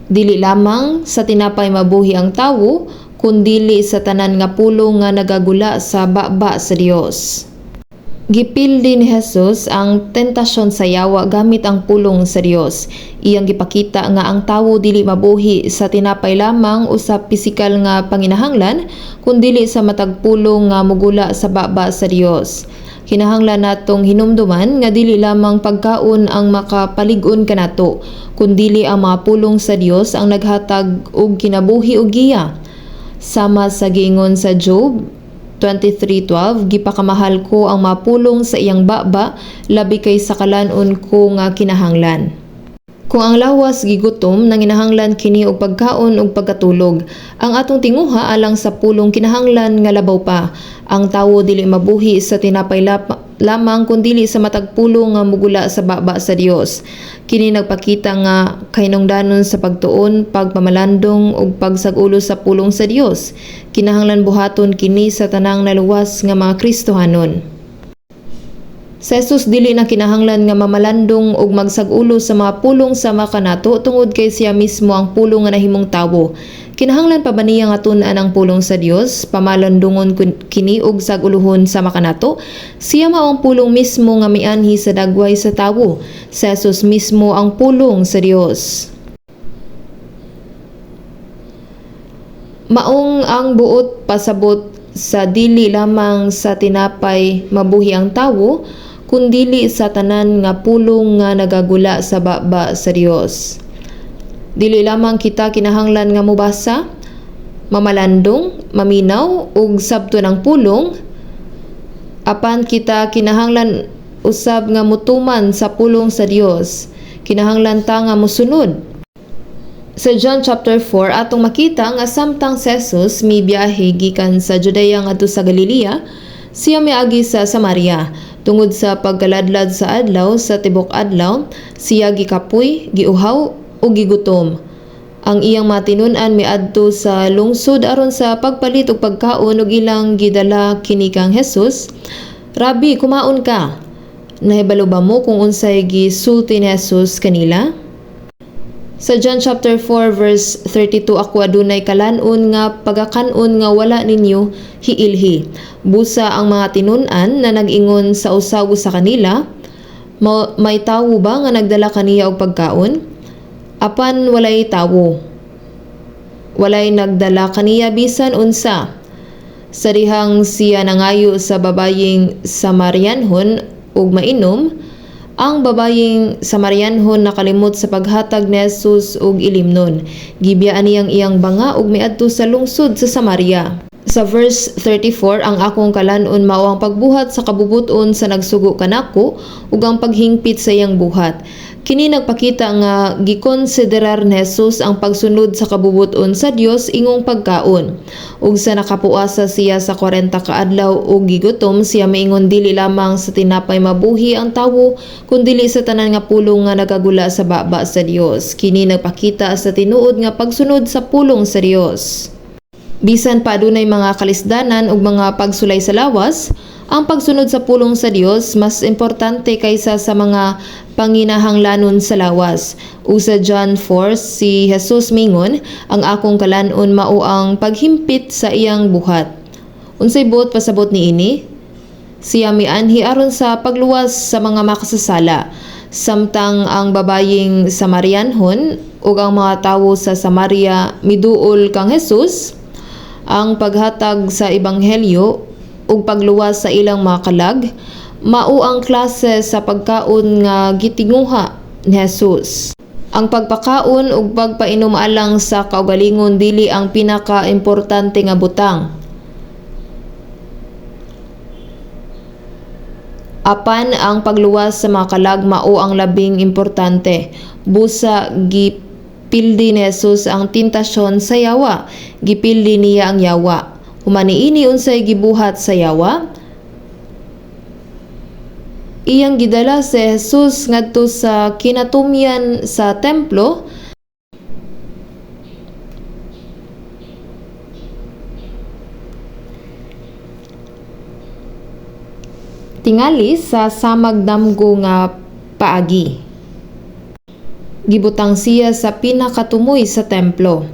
Dili lamang sa tinapay mabuhi ang tawo, kundili sa tanan nga pulong nga nagagula sa baba sa Dios. Gipildi ni Jesus ang tentasyon sa yawa gamit ang pulong sa Dios. Iyang gipakita nga ang tawo dili mabuhi sa tinapay lamang o sa pisikal nga panginahanglan, kundili sa matag pulong nga mugula sa baba sa Dios. Kinahanglan natong hinumduman nga dili lamang pagkaon ang makapalig-on kanato, kundili ang mga pulong sa Dios ang naghatag og kinabuhi ug giya. Sama sa giingon sa Job 23:12, gipakamahal ko ang mapulong sa iyang baba, labi kay sa kalanon ko nga kinahanglan. Kung ang lawas gigutom, nanginahanglan kini og pagkaon ug pagkatulog. Ang atong tinguha alang sa pulong kinahanglan nga labaw pa. Ang tawo dili mabuhi sa tinapay lamang kundili sa matag pulong nga mugula sa baba sa Dios. Kini nagpakita nga kahinungdanon sa pagtuon, pagpamalandong ug pagsag-ulo sa pulong sa Dios. Kinahanglan buhaton kini sa tanang naluwas nga mga Kristohanon. Sa Jesus dili na kinahanglan nga mamalandong ug magsag-ulo sa mga pulong sama kanato tungod kay siya mismo ang pulong nga nahimong tawo. Kinahanglan pa ba niya nga tun-an ang pulong sa Dios, pamalandungon kini ug sag-uluhon sama kanato? Siya mao ang pulong mismo nga mianhi sa dagway sa tawo. Sa Jesus mismo ang pulong sa Dios. Maong ang buot pasabot sa dili lamang sa tinapay mabuhi ang tawo, kundili sa tanan nga pulong nga nagagula sa baba sa Dios. Dili lamang kita kinahanglan nga mubasa, mamalandong, maminaw ug sabto ng pulong, apan kita kinahanglan usab nga mutuman sa pulong sa Dios. Kinahanglan ta nga mosunod. Sa John chapter 4 atong makita nga samtang si Jesus mibiyahe gikan sa Judea ngadto sa Galilea, siya miagi sa Samaria. Tungod sa pagkaladlad sa adlaw sa tibok adlaw, siya gikapoy, giuhaw ug gigutom. Ang iyang matinun-an miadto sa lungsod aron sa pagpalit og pagkaon ug ilang gidala kini kang Jesus. Rabi, kumaon ka. Nahibalo ba mo kung unsay gisulti ni Jesus kanila? Sa John chapter 4 verse 32, ako adunay kalanon nga pagakanon nga wala ninyo hiilhi. Busa ang mga tinun-an na nag-ingon sa usaw sa kanila, may tawo ba nga nagdala kaniya og pagkaon? Apan walay tawo. Walay nagdala kaniya bisan unsa. Sa dihang siya nangayo sa babayeng Samarianhon ug mainom, ang babayeng Samarianhon nakalimot sa paghatag ni Jesus og ilimnon. Gibiyaan niyang iyang banga ug miadto sa lungsod sa Samaria. Sa verse 34, ang akong kalanon mao ang pagbuhat sa kabubuton sa nagsugo kanako ug ang paghingpit sa iyang buhat. Kini nagpakita nga gikonsiderar ni Jesus ang pagsunod sa kabubuton sa Dios ingong pagkaon. Ug sa nakapuasa siya sa 40 ka adlaw ug gigutom, siya miingon dili lamang sa tinapay mabuhi ang tawo, kundi sa tanan nga pulong nga nagagula sa baba sa Dios. Kini nagpakita sa tinuod nga pagsunod sa pulong sa Dios. Bisan pa adunay mga kalisdanan ug mga pagsulay sa lawas, ang pagsunod sa pulong sa Dios mas importante kaysa sa mga panginahanglanon sa lawas. Sa John 4, si Jesus mingon, ang akong kalanon mao ang paghimpit sa iyang buhat. Unsay buot pasabot niini? Siya mianhi aron sa pagluwas sa mga makasasala. Samtang ang babayeng Samarianhon ug ang mga tawo sa Samaria miduol kang Jesus, ang paghatag sa ebanghelyo ug pagluwas sa ilang mga kalag mao ang klase sa pagkaon nga gitinguha ni Jesus. Ang pagpakaon ug pagpainom alang sa kaugalingon dili ang pinaka-importante nga butang. Apan ang pagluwas sa mga kalag mao ang labing importante. Busa gipildi ni Jesus ang tentasyon sa yawa. Gipildi niya ang yawa. Humaniini unsay gibuhat sa yawa? iyang gidala si Jesus ngadto sa kinatumyan sa templo. Tingali sa samag damgo nga paagi. Gibutang siya sa pinakatumoy sa templo.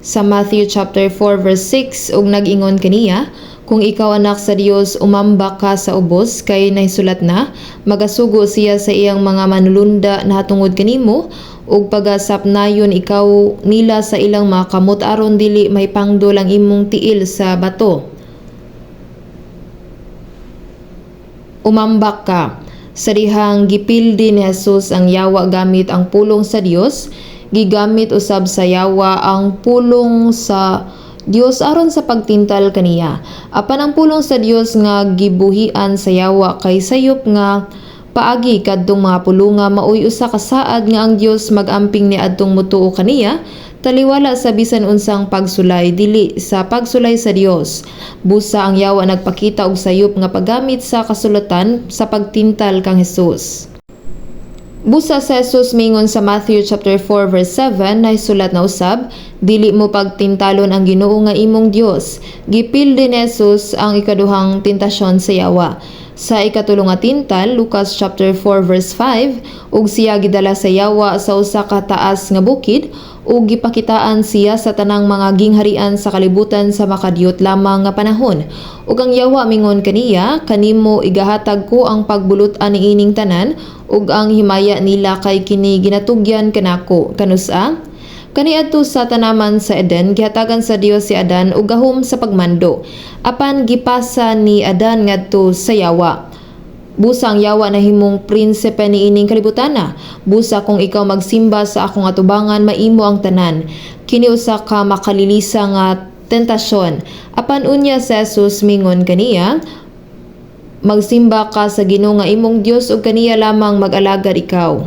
Sa Matthew chapter 4 verse 6 ug nag-ingon kaniya, kung ikaw anak sa Dios, umambak ka sa ubos kay nahisulat na, magasugo siya sa iyang mga manulunda na hatungod kanimo ug pagasapnayon ikaw nila sa ilang mga kamot aron dili may pangdol ang imong tiil sa bato. Umambak ka. Sa dihang gipildi ni Jesus ang yawa gamit ang pulong sa Dios, gigamit usab sa yawa ang pulong sa Dios aron sa pagtintal kaniya. Apan ang pulong sa Dios nga gibuhian sa yawa kay sayop nga paagi kadtong mga pulonga maoy usa ka saad nga ang Dios magamping ni adtong motuo kaniya, taliwala sa bisan unsang pagsulay dili sa pagsulay sa Dios. Busa ang yawa nagpakita og sayop nga paggamit sa kasulatan sa pagtintal kang Hesus. Busa sa Jesus mingon sa Matthew chapter 4 verse 7 na isulat na usab, dili mo pagtintalon ang Ginoo nga imong Dios. Gipildi ni Jesus ang ikaduhang tentasyon sa yawa. Sa ikatulong nga tintal, Lucas chapter 4 verse 5, ug siya gidala sa yawa sa usa ka taas nga bukid ug gipakitaan siya sa tanang mga gingharian sa kalibutan sa makadiyot lamang nga panahon. Ug ang yawa mingon kaniya, kanimo igahatag ko ang pagbulut-an niining tanan ug ang himaya nila kay kini ginatugyan kanako. Kanusa? Kaniadto sa tanaman sa Eden, gihatagan sa Dios si Adan ug gahom sa pagmando. Apan gipasa ni Adan ngadto sa yawa. Busa ang yawa na himong prinsipe ni ining kalibutana. Busa kung ikaw magsimba sa akong atubangan, maimo ang tanan. Kini usa ka makalilisa nga tentasyon. Apan unya sa Jesus mingon kaniya, magsimba ka sa Ginoo nga imong Dios ug kaniya lamang mag-alagad ikaw.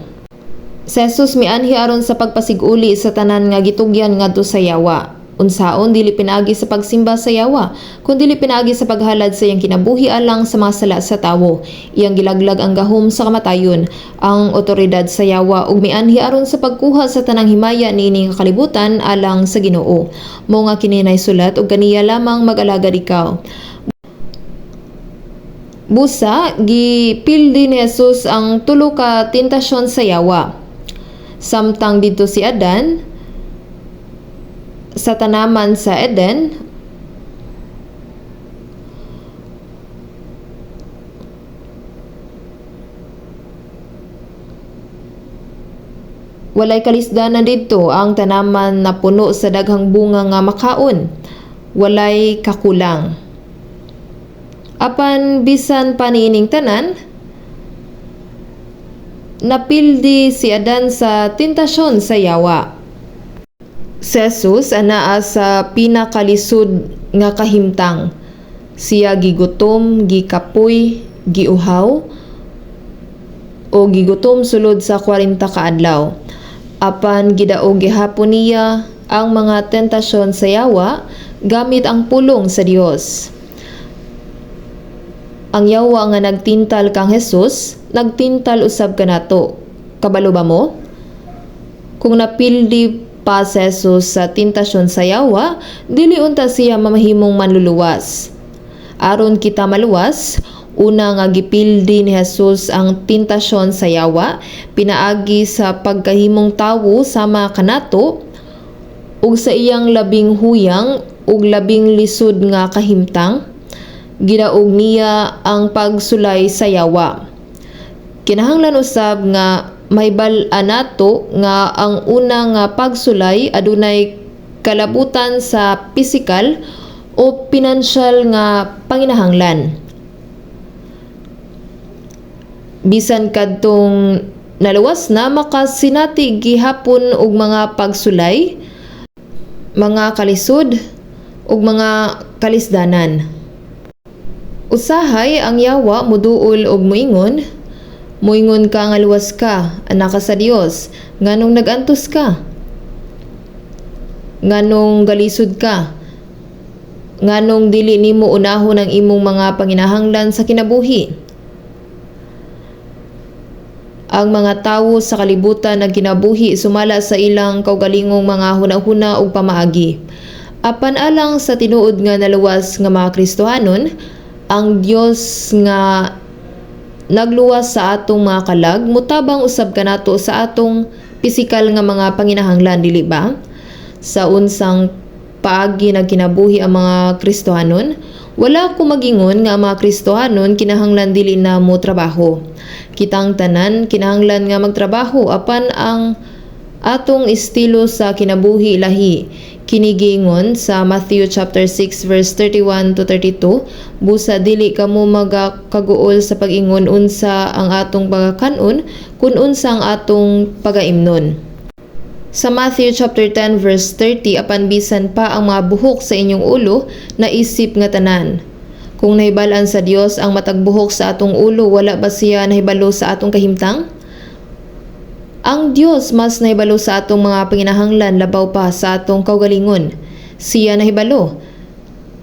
Si Jesus mianhi aron sa pagpasiguli sa tanan nga gitugyan ngadto sa yawa. Unsaon dili pinaagi sa pagsimba sa yawa, kundi dili pinaagi sa paghalad sa iyang kinabuhi alang sa mga sala sa tawo. Iyang gilaglag ang gahom sa kamatayon, ang otoridad sa yawa ug mianhi aron sa pagkuha sa tanang himaya niining kalibutan alang sa Ginoo. Mao nga kini naisulat ug kaniya lamang mag-alagad ikaw. Busa gipildi ni Jesus ang tulo ka tentasyon sa yawa. Samtang dito si Adan sa tanaman sa Eden, walay kalisdanan didto ang tanaman na puno sa daghang bunga nga makaon, walay kakulang. Apan bisan pa niining tanan, napildi si Adan sa tentasyon sa yawa. Si Jesus anaa sa pinakalisod nga kahimtang. Siya gigutom, gikapoy, giuhaw, o gigutom sulod sa 40 ka adlaw. Apan gidaog gihapon niya ang mga tentasyon sa yawa gamit ang pulong sa Dios. Ang yawa nga nagtintal kang Jesus, nagtintal usab kanato. Kabalo ba mo? Kung napildi pa si Jesus sa tentasyon sa yawa, dili unta siya mamahimong manluluwas. Aron kita maluwas, una nga gipildi ni Jesus ang tentasyon sa yawa, pinaagi sa pagkahimong tawo sama kanato ug sa iyang labing huyang ug labing lisod nga kahimtang. Gidaog niya ang pagsulay sa yawa. Kinahanglan usab nga may bal-an nato nga ang una nga pagsulay adunay kalabutan sa pisikal o pinansyal nga panginahanglan. Bisan kadtong naluwas na makasinati gihapon og mga pagsulay, mga kalisod ug mga kalisdanan. Usahay ang yawa muduol og moingon ka nga luwas ka, anak ka sa Dios, nganong nagantos ka, nganong galisod ka, nganong dili nimo unahon ang imong mga panginahanglan sa kinabuhi. Ang mga tawo sa kalibutan nagkinabuhi sumala sa ilang kaugalingong mga hunahuna ug pamaagi. Apan alang sa tinuod nga naluwas nga mga Kristohanon, ang Dios nga nagluwas sa atong mga kalag mutabang usab kanato sa atong pisikal nga mga panginahanglan, dili ba? Sa unsang paagi nagkinabuhi ang mga Kristohanon, wala ko magingon nga ang mga Kristohanon kinahanglan dili na mo trabaho. Kitang tanan kinahanglan nga magtrabaho apan ang atong estilo sa kinabuhi lahi. Kinigingon sa Matthew chapter 6 verse 31 to 32, busa dili kamo magakaguol sa pag-ingon unsa ang atong pagakanon kun unsa ang atong pagaimnon. Sa Matthew chapter 10 verse 30, apan bisan pa ang mga buhok sa inyong ulo, naisip nga tanan. Kung nahibalaan sa Dios ang matag buhok sa atong ulo, wala ba siya nahibalo sa atong kahimtang? Ang Dios mas nahibalo sa atong mga panginahanglan labaw pa sa atong kaugalingon. Siya nahibalo.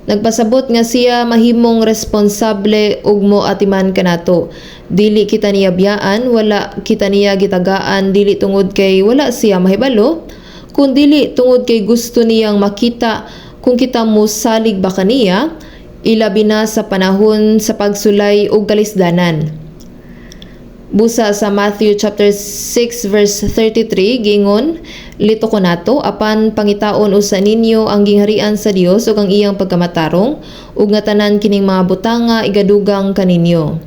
Nagpasabot nga siya mahimong responsable ug moatiman kanato. Dili kita niya biyaan, wala kita niya gitagaan, dili tungod kay wala siya mahibalo, kun dili tungod kay gusto niyang makita kung kita mo salig ba kaniya, ilabi na sa panahon sa pagsulay ug kalisdanan. Busa sa Matthew chapter 6 verse 33 gingon, lito ko nato apan pangitaon usa ninyo ang gingharian sa Dios ug ang iyang pagkamatarong ug nga tanan kining mga butanga igadugang kaninyo.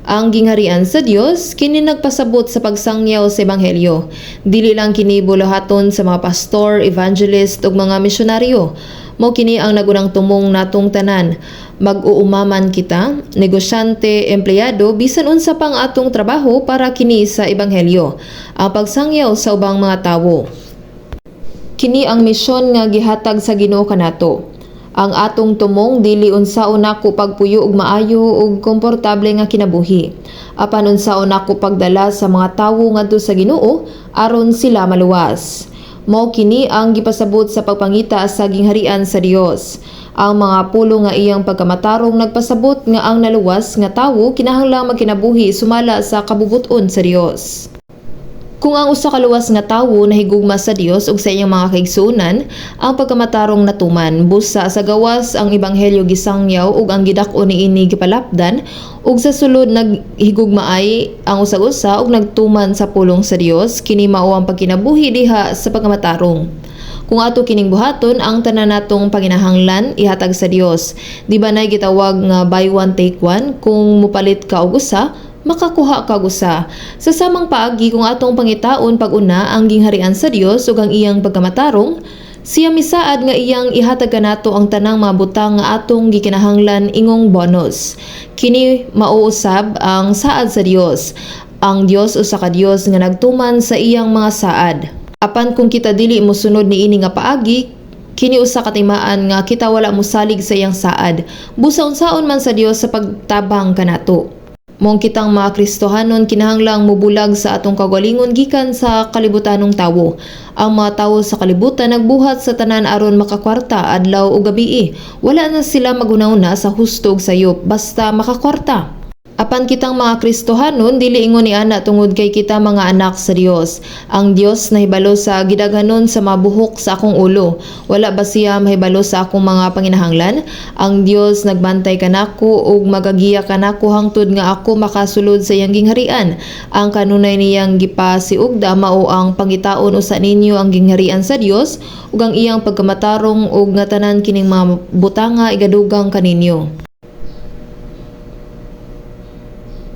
Ang gingharian sa Dios kini nagpasabot sa pagsangyaw sa ebanghelyo. Dili lang kini bulahaton sa mga pastor, evangelist ug mga misyonaryo. Mao kini ang nagunang tumong natong tanan. Mag-uumaman kita, negosyante, empleyado, bisan unsa pang atong trabaho para kini sa ebanghelyo. Ang pagsangyaw sa ubang mga tawo. Kini ang misyon nga gihatag sa Ginoo kanato. Ang atong tumong dili unsaon nako pagpuyo og maayo ug komportable nga kinabuhi. Apan unsaon nako pagdala sa mga tawo ngadto sa Ginoo aron sila maluwas. Mao kini ang gipasabot sa pagpangita sa gingharian sa Dios. Ang mga pulo nga iyang pagkamatarong nagpasabot nga ang naluwas nga tawo kinahanglang magkinabuhi sumala sa kabubuton sa Dios. Kung ang usa ka luwas nga tawo nahigugma sa Dios ug sa iyang mga kaigsuonan, ang pagkamatarong natuman, busa sa gawas ang ebanghelyo gisangyaw ug ang gidak-o niini gipalapdan ug sa sulod naghigugmaay ang usag-usa ug nagtuman sa pulong sa Dios, kini mao ang pagkinabuhi diha sa pagkamatarong. Kung ato kining buhaton ang tanan natong panginahanglan ihatag sa Dios, di ba nay gitawag nga buy one take one? Kung mupalit ka og usa, makakuha kag usa. Sa samang paagi kung atong pangitaon pag-una ang gingharian sa Dios ug ang iyang pagkamatarong, siya misaad nga iyang ihatag kanato ang tanang mga butang nga atong gikinahanglan ingong bonus. Kini mauusab ang saad sa Dios. Ang Dios usa ka Dios nga nagtuman sa iyang mga saad. Apan kung kita dili mosunod niini nga paagi, kini usa ka timaan nga kita wala mosalig sa iyang saad. Busa unsaon man sa Dios sa pagtabang kanato. Mong kitang mga Kristohanon kinahanglang mubulag sa atong kagalingon gikan sa kalibutanong tawo. Ang mga tawo sa kalibutan nagbuhat sa tanan aron makakwarta adlaw o gabii. Wala na sila magunahuna sa husto ug sayop basta makakwarta. Apan kitang mga Kristohanon dili ingon ni ana tungod kay kita mga anak sa Dios. Ang Dios nahibalo sa gidaghanon sa mabuhok sa akong ulo. Wala ba siya mahibalo sa akong mga panginahanglan? Ang Dios nagbantay kanako ug magagiya kanako hangtod nga ako makasulod sa iyang gingharian. Ang kanunay niyang gipasiugda mao ang pangitaon usa ninyo ang gingharian sa Dios ug ang iyang pagkamatarong ug nga tanan kining mga butanga igadugang kaninyo.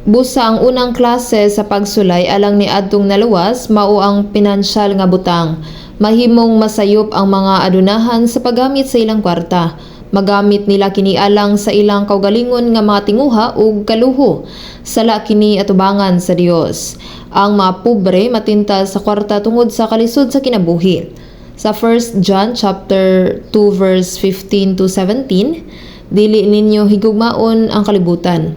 Busa ang unang klase sa pagsulay alang ni adtong naluwas mao ang pinansyal nga butang. Mahimong masayop ang mga adunahan sa paggamit sa ilang kwarta. Magamit nila kini alang sa ilang kaugalingon nga mga tinguha ug kaluho. Sala kini atubangan sa Dios. Ang mga pobre matintal sa kwarta tungod sa kalisod sa kinabuhi. Sa 1 John chapter 2 verse 15 to 17, dili ninyo higugmaon ang kalibutan.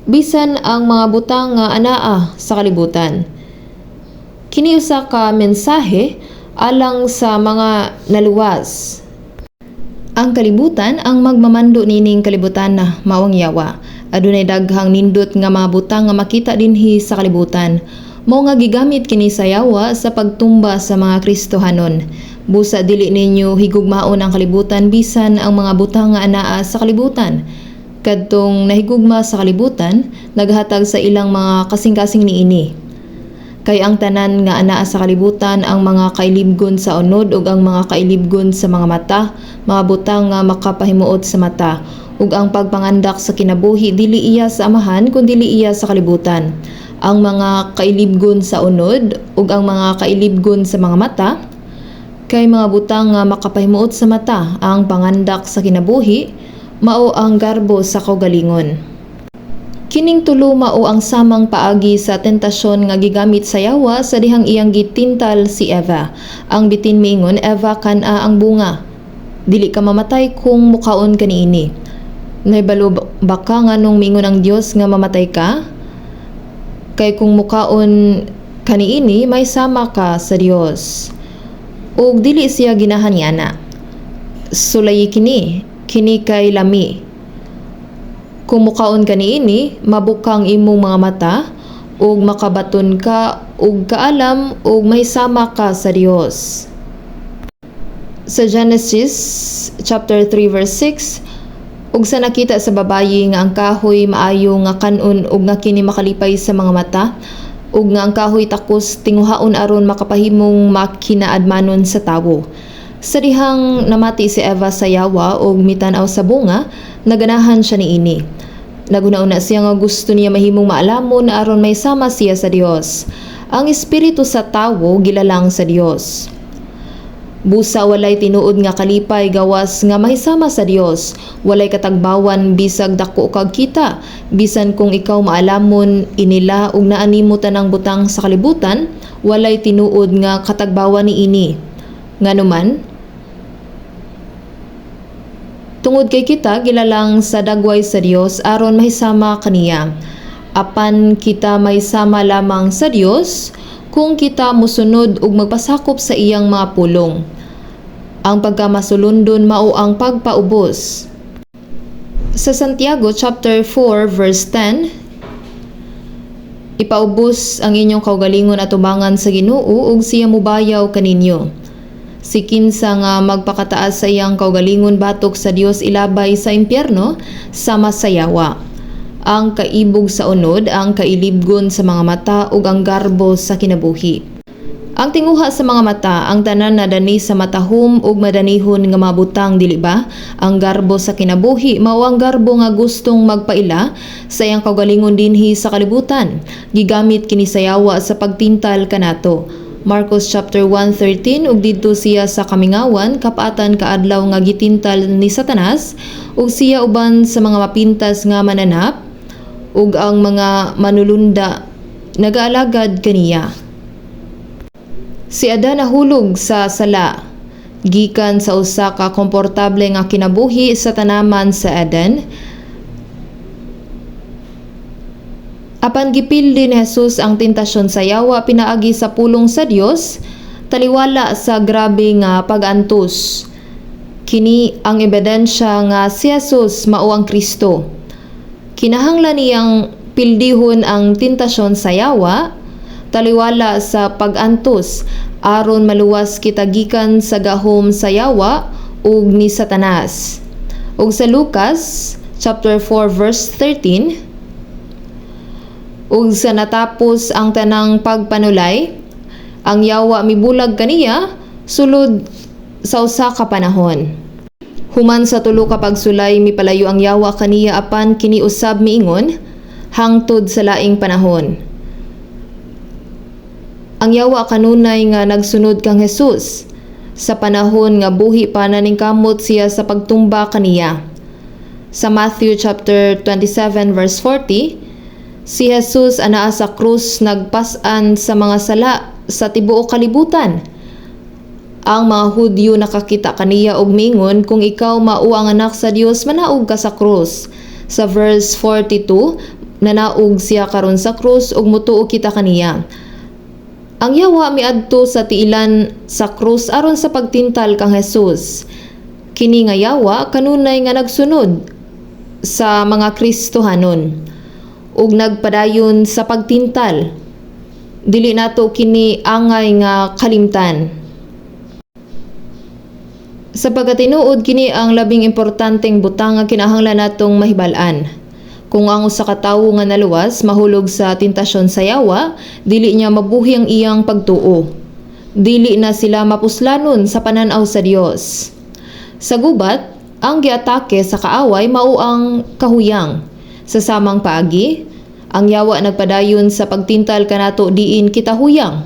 Bisan ang mga butang nga anaa sa kalibutan. Kini usa ka mensahe alang sa mga naluwas. Ang kalibutan ang magmamando nining kalibutan na mawang yawa. Adunay daghang nindot nga mga butang nga makita dinhi sa kalibutan. Mao nga gigamit kini sa yawa sa pagtumba sa mga Kristohanon. Busa dili ninyo higugmaon ang kalibutan bisan ang mga butang nga anaa sa kalibutan. Kadtong nahigugma sa kalibutan, naghatag sa ilang mga kasing-kasing niini. Kay ang tanan nga anaa sa kalibutan, ang mga kailibgon sa unod ug ang mga kailibgon sa mga mata, mga butang nga makapahimuot sa mata, ug ang pagpangandak sa kinabuhi dili iya sa amahan kundi dili iya sa kalibutan. Ang mga kailibgon sa unod ug ang mga kailibgon sa mga mata kay mga butang nga makapahimuot sa mata, ang pangandak sa kinabuhi mao ang garbo sa kaugalingon. Kining tulo mao ang samang paagi sa tentasyon nga gigamit sa yawa sa dihang iyang gitintal si Eva. Ang bitin miingon, Eva, kana ang bunga. Dili ka mamatay kung mukaon ka niini. Naibalo baka nga nung miingon ang Dios nga mamatay ka? Kay kung mukaon ka niini, may sama ka sa Dios. Ug dili siya ginahanyana. Sulay kini kay lami. Kung mukaon ka niini, mabukang imong mga mata, ug makabaton ka, ug kaalam, ug may sama ka sa Dios. Sa Genesis chapter 3 verse 6, ug sa nakita sa babayi nga ang kahoy maayo nga kanon ug nga kini makalipay sa mga mata, ug nga ang kahoy takos tinguhaon aron makapahimong makinaadmanon sa tawo. Sa dihang namati si Eva sa yawa ug mitanaw sa bunga, naganahan siya niini. Naguna-una siya nga gusto niya mahimong maalamon aron may sama siya sa Dios. Ang espiritu sa tawo gilalang sa Dios. Busa walay tinuod nga kalipay gawas nga mahisama sa Dios. Walay katagbawan bisag dako kag kita. Bisan kung ikaw maalamon inila ug naanimo tanang butang sa kalibutan, walay tinuod nga katagbawan niini. Nganuman, tungod kay kita gilalang sa dagway sa Dios aron mahisama kaniya. Apan kita mahisama lamang sa Dios kung kita mosunod ug magpasakop sa iyang mga pulong. Ang pagkamasulundon mao ang pagpaubos. Sa Santiago chapter 4 verse 10, ipaubos ang inyong kaugalingon at tubangan sa Ginoo ug siya mobayaw kaninyo. Si kinsa nga magpakataas sa iyang kaugalingon batok sa Dios ilabay sa impyerno sama sa yawa. Ang kaibog sa unod, ang kailibgon sa mga mata ug ang garbo sa kinabuhi. Ang tinguha sa mga mata, ang tanan na dani sa matahom ug madanihon nga mabutang dili ba? Ang garbo sa kinabuhi mao ang garbo nga gustong magpaila sa iyang kaugalingon dinhi sa kalibutan. Gigamit kini sa yawa sa pagtintal kanato. Marcos chapter 1:13 ug didto siya sa kamingawan kapaatan kaadlaw nga gitintal ni Satanas ug siya uban sa mga mapintas nga mananap ug ang mga manulunda nagaalagad kaniya. Si Adan nahulog sa sala gikan sa usa ka komportable nga kinabuhi sa tanaman sa Eden. Apan gipildi ni Jesus ang tentasyon sa yawa pinaagi sa pulong sa Dios, taliwala sa grabe nga pag-antos. Kini ang ebidensya nga si Jesus mao ang Kristo. Kinahanglan niyang pildihon ang tentasyon sa yawa, taliwala sa pag-antos aron maluwas kita gikan sa gahom sa yawa ug ni Satanas. Ug sa Lucas chapter 4 verse 13, ug sa natapos ang tanang pagpanulay, ang yawa mibulag kaniya sulod sa usa ka panahon. Human sa tulo ka pagsulay mipalayo ang yawa kaniya apan kini usab miingon hangtod sa laing panahon. Ang yawa kanunay nga nagsunod kang Jesus sa panahon nga buhi pa naningkamot siya sa pagtumba kaniya. Sa Matthew chapter 27 verse 40, si Jesus anaa sa krus nagpas-an sa mga sala sa tibuok kalibutan. Ang mga Hudyo nakakita kaniya og mingon, kung ikaw mao ang anak sa Dios, manaog ka sa krus. Sa verse 42, nanaog siya karon sa krus ug mutuo kita kaniya. Ang yawa miadto sa tiilan sa krus aron sa pagtintal kang Jesus. Kini nga yawa kanunay nga nagsunod sa mga Kristohanon ug nagpadayon sa pagtintal. Dili nato kini angay nga kalimtan. Sa pagkatinuod kini ang labing importanteng butang nga kinahanglan natong mahibal-an. Kung ang usa ka tawo nga naluwas mahulog sa tentasyon sa yawa, dili niya mabuhi ang iyang pagtuo. Dili na sila mapuslanon sa pananaw sa Dios. Sa gubat, ang giatake sa kaaway mao ang kahuyang. Sa samang paagi, ang yawa nagpadayon sa pagtintal kanato diin kita huyang.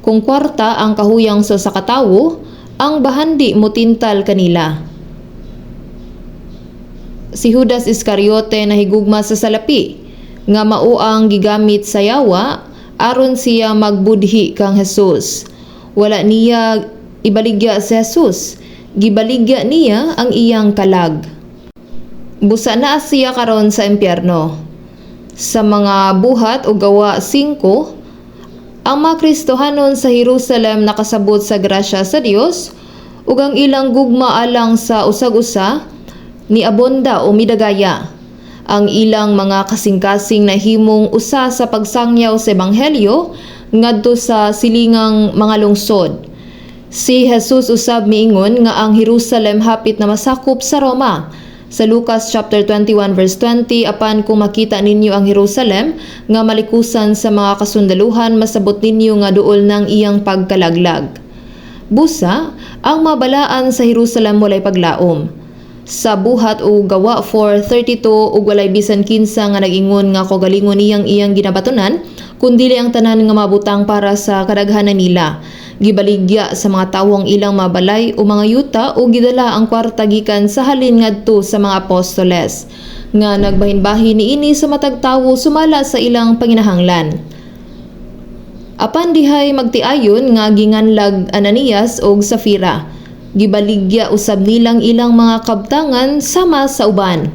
Kung kwarta ang kahuyang sa katawo, ang bahandi mo tintal kanila. Si Judas Iscariote nahigugma sa salapi, nga mao ang gigamit sa yawa aron siya magbudhi kang Jesus. Wala niya ibaligya si Jesus, gibaligya niya ang iyang kalag. Busa na siya karon sa impyerno. Sa mga buhat o gawa 5, ang mga Kristohanon sa Jerusalem nakasabot sa grasya sa Dios ug ang ilang gugma alang sa usag-usa ni abonda o midagaya. Ang ilang mga kasing-kasing nahimong usa sa pagsangyaw sa ebanghelyo ngadto sa silingang mga lungsod. Si Jesus usab miingon nga ang Jerusalem hapit na masakop sa Roma. Sa Lucas chapter 21 verse 20, apan kung makita ninyo ang Jerusalem nga malikusan sa mga kasundaluhan, masabot ninyo nga duol ng iyang pagkalaglag. Busa, ang mabalaan sa Jerusalem walay paglaom. Sa buhat o gawa 4:32 ug walay bisan kinsa nga nag-ingon nga kagalingon niyang iyang ginabatunan, kundi ang tanan nga mabutang para sa kadaghanan nila. Gibaligya sa mga tawo ang ilang mabalay o mga yuta o gidala ang kwarta gikan sa halin ngadto sa mga apostoles nga nagbahin-bahin niini sa matag tawo sumala sa ilang panginahanglan. Apan dihay magtiayon nga ginganlag Ananias og Safira. Gibaligya usab nilang ilang mga kabtangan sama sa uban.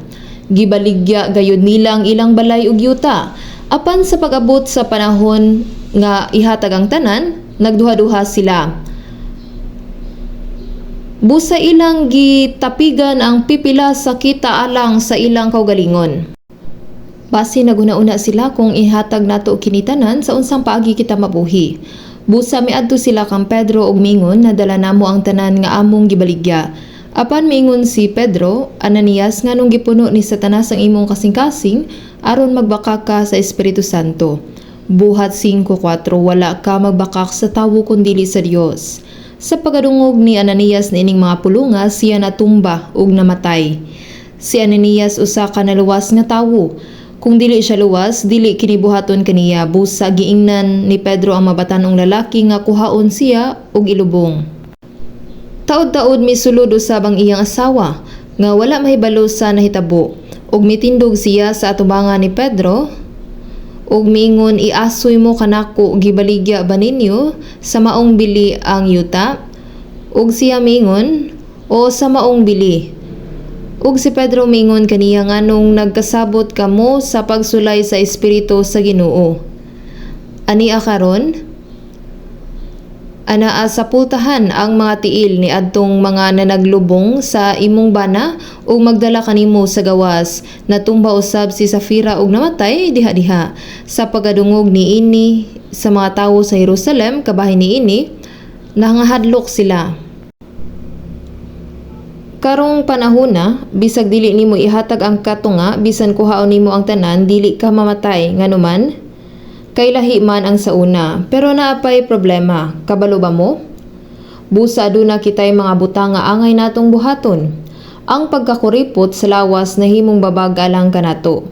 Gibaligya gayud nilang ilang balay ug yuta. Apan sa pag-abot sa panahon nga ihatag ang tanan, nagduha-duha sila. Busa ilang gitapigan ang pipila sa kita alang sa ilang kaugalingon. Base naguna-una sila kung ihatag nato kinitanan sa unsang paagi kita mabuhi. Busa miadto sila kang Pedro ug mingon na dala namo ang tanan nga among gibaligya. Apan miingon si Pedro, Ananias, nganong gipuno ni Satanas ang imong kasing-kasing aron magbaka ka sa Espiritu Santo. Buhat 5:4, wala ka magbakak sa tawo kundi sa Dios. Sa pagadungog ni Ananias niining mga pulunga, siya natumba ug namatay. Si Ananias usa ka naluwas nga tawo. Kung dili siya luwas, dili kini buhaton kaniya. Busa giingnan ni Pedro ang mabatanong lalaki nga kuhaon siya ug ilubong. Taod-taod misulod usab ang iyang asawa nga wala mahibalo sa nahitabo ug mitindog siya sa atubangan ni Pedro ug miingon, iasoy mo kanako gibaligya ba ninyo sa maong bili ang yuta? Ug siya miingon, o sa maong bili. Ug si Pedro miingon kaniya, nganong nagkasabot kamo sa pagsulay sa Espiritu sa Ginoo. Ania karon? Anaa sa pultahan ang mga tiil ni adtong mga nanaglubong sa imong bana ug magdala kanimo sa gawas. Natumba usab si Safira ug namatay diha-diha. Sa pagadungog niini sa mga tawo sa Jerusalem kabahin niini, nangahadlok sila. Karong panahona, bisag dili nimo ihatag ang katunga, bisan kuhaon nimo ang tanan, dili ka mamatay. Nganuman, kay lahi man ang sauna, pero naapay problema. Kabalo ba mo? Busa aduna kitay mga butang nga angay natong buhaton. Ang pagkakuripot sa lawas nahimong babag alang kanato.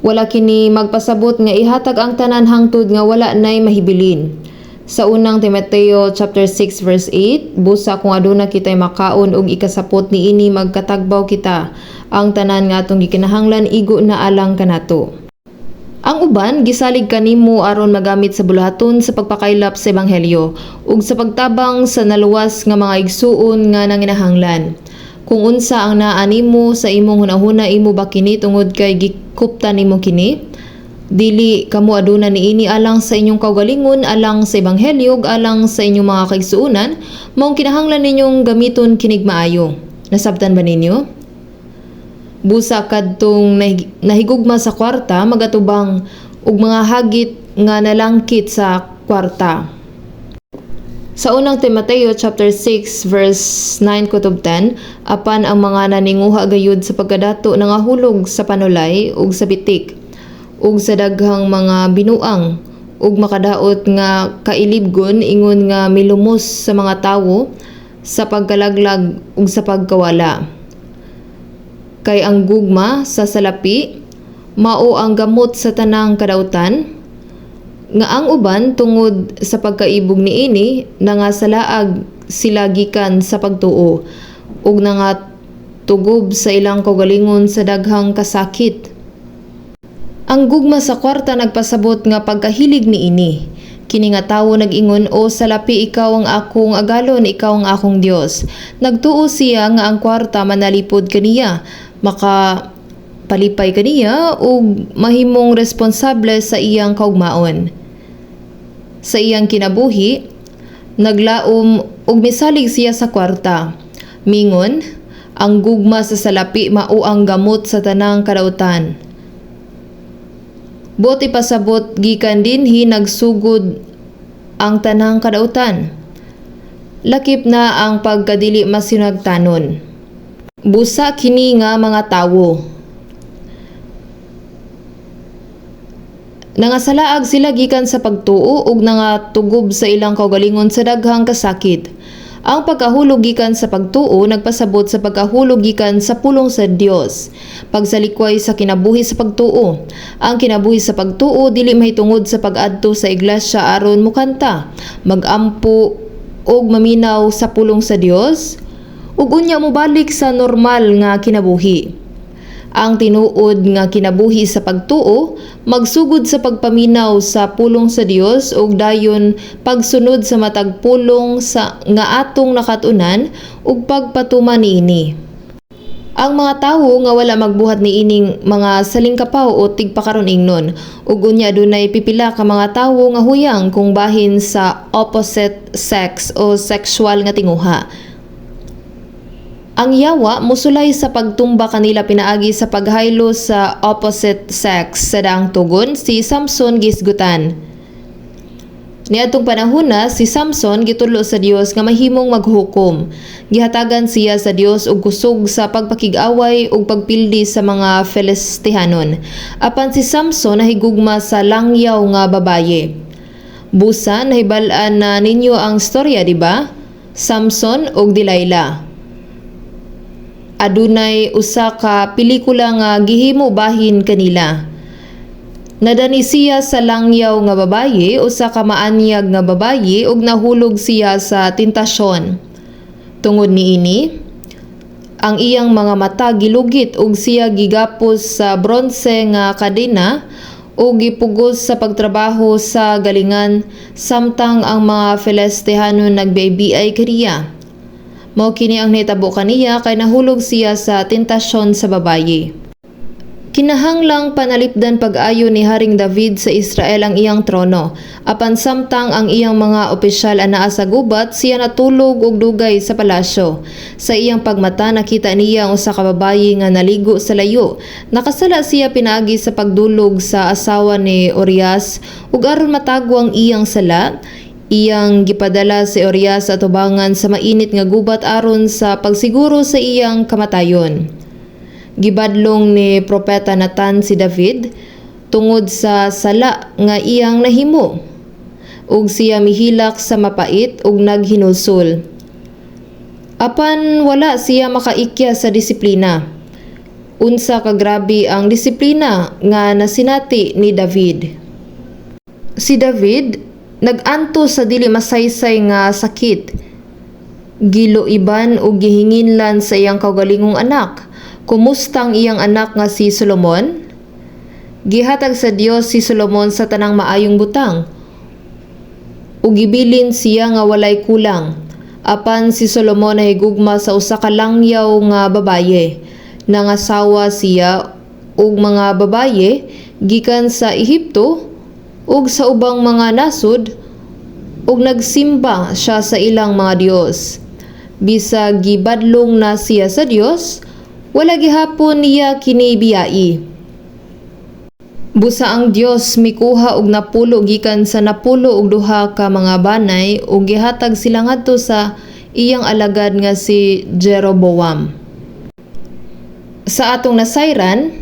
Wala kini magpasabot nga ihatag ang tanan hangtod nga wala nay mahibilin. Sa unang Timoteo chapter 6 verse 8, busa kung aduna kitay makaon og ikasapot niini magkatagbaw kita, ang tanan nga atong gikinahanglan igo na alang kanato. Ang uban gisalig kanimo aron magamit sa bulahaton sa pagpakaylap sa ebanghelyo ug sa pagtabang sa naluwas nga mga igsuon nga nanginahanglan. Kung unsa ang naa nimo sa imong hunahuna, imo ba kini tungod kay gikupta nimo kini? Dili kamo aduna niini alang sa inyong kaugalingon, alang sa ebanghelyo ug alang sa inyong mga kaigsuonan, maong kinahanglan ninyong gamiton kinig maayo. Nasabtan ba ninyo? Busa kadtong nahigugma sa kwarta magatubang ug mga hagit nga nalangkit sa kwarta. Sa unang Timoteo chapter 6 verse 9 kutob 10, apan ang mga naninguha gayud sa pagkadato nangahulog sa panulay ug sa bitik ug sa daghang mga binuang ug makadaot nga kailibgon ingon nga milumos sa mga tawo sa pagkalaglag ug sa pagkawala. Kay ang gugma sa salapi mao ang gamot sa tanang kadautan, nga ang uban tungod sa pagkaibog niini nangasalaag sila gikan sa pagtuo ug tugob sa ilang kaugalingon sa daghang kasakit. Ang gugma sa kwarta nagpasabot nga pagkahilig niini. Kini nga tawo nag-ingon, "O salapi, ikaw ang akong agalon, ikaw ang akong Dios." Nagtuo siya nga ang kwarta manalipod kaniya, makapalipay kaniya ug mahimong responsable sa iyang kaugmaon. Sa iyang kinabuhi, naglaom ug misalig siya sa kwarta. Mingon, ang gugma sa salapi mao ang gamot sa tanang kadautan. Buot ipasabot gikan dinhi nagsugod ang tanang kadautan. Lakip na ang pagkadili masinagtanon. Busa kini nga mga tawo. Nangasalaag sila gikan sa pagtuo ug tugob sa ilang kaugalingon sa daghang kasakit. Ang pagkahulog gikan sa pagtuo nagpasabot sa pagkahulog gikan sa pulong sa Dios. Pagsalikway sa kinabuhi sa pagtuo. Ang kinabuhi sa pagtuo dili mahitungod sa pag-adto sa iglesia aron mukanta, magampo ug maminaw sa pulong sa Dios ug unya mobalik sa normal nga kinabuhi. Ang tinuod nga kinabuhi sa pagtuo magsugod sa pagpaminaw sa pulong sa Dios ug dayon pagsunod sa matag pulong sa nga atong nakatunan ug pagpatuman niini. Ang mga tawo nga wala magbuhat niining mga salingkapaw o tigpakaron ingnon ug unya adunay pipila ka mga tawo nga huyang kung bahin sa opposite sex o sexual nga tinguha. Ang yawa musulay sa pagtumba kanila pinaagi sa paghaylo sa opposite sex sa daang tugon si Samson gisgutan. Niadtong panahona si Samson gitulo sa Dios nga mahimong maghukom. Gihatagan siya sa Dios og kusog sa pagpakig-away ug pagpildi sa mga Filistihanon. Apan si Samson nahigugma sa langyaw nga babaye. Busa nahibal-an na ninyo ang storya, di ba? Samson ug Delilah. Adunay usa ka pelikula nga gihimo bahin kanila. Nadani siya sa langyaw nga babaye, usa ka maanyag nga babaye ug nahulog siya sa tentasyon. Tungod niini, ang iyang mga mata gilugit ug siya gigapos sa bronse nga kadena ug gipugos sa pagtrabaho sa galingan samtang ang mga Filistihanon nagbiay kaniya. Mao kini ang nitabo kaniya kay nahulog siya sa tentasyon sa babaye. Kinahanglang panalipdan pag-ayo ni Haring David sa Israel ang iyang trono. Apan samtang ang iyang mga opisyal anaa sa gubat, siya natulog og dugay sa palasyo. Sa iyang pagmata nakita niya ang usa ka babaye nga naligo sa layo. Nakasala siya pinaagi sa pagdulog sa asawa ni Urias ug aron matago ang iyang sala, iyang gipadala si Urias sa tubangan sa mainit nga gubat aron sa pagsiguro sa iyang kamatayon. Gibadlong ni Propeta Nathan si David tungod sa sala nga iyang nahimo ug siya mihilak sa mapait ug naghinulsol. Apan wala siya makaikya sa disiplina. Unsa ka grabe ang disiplina nga nasinati ni David. Si David nag-anto sa dili masaysay nga sakit. Giloiban ug gihinginlan sa iyang kaugalingong anak. Kumusta ang iyang anak nga si Solomon? Gihatag sa Dios si Solomon sa tanang maayong butang. Ug gibilin siya nga walay kulang. Apan si Solomon nahigugma sa usa ka langyaw nga babaye. Nangasawa siya og mga babaye gikan sa Ehipto ug sa ubang mga nasod ug nagsimba siya sa ilang mga Dios. Bisag gibadlong na siya sa Dios, Wala gihapon niya kini biyai. Busa ang Dios mikuha og napulo gikan sa napulo og duha ka mga banay ug gihatag sila ngadto sa iyang alagad nga si Jeroboam. Sa atong nasayran,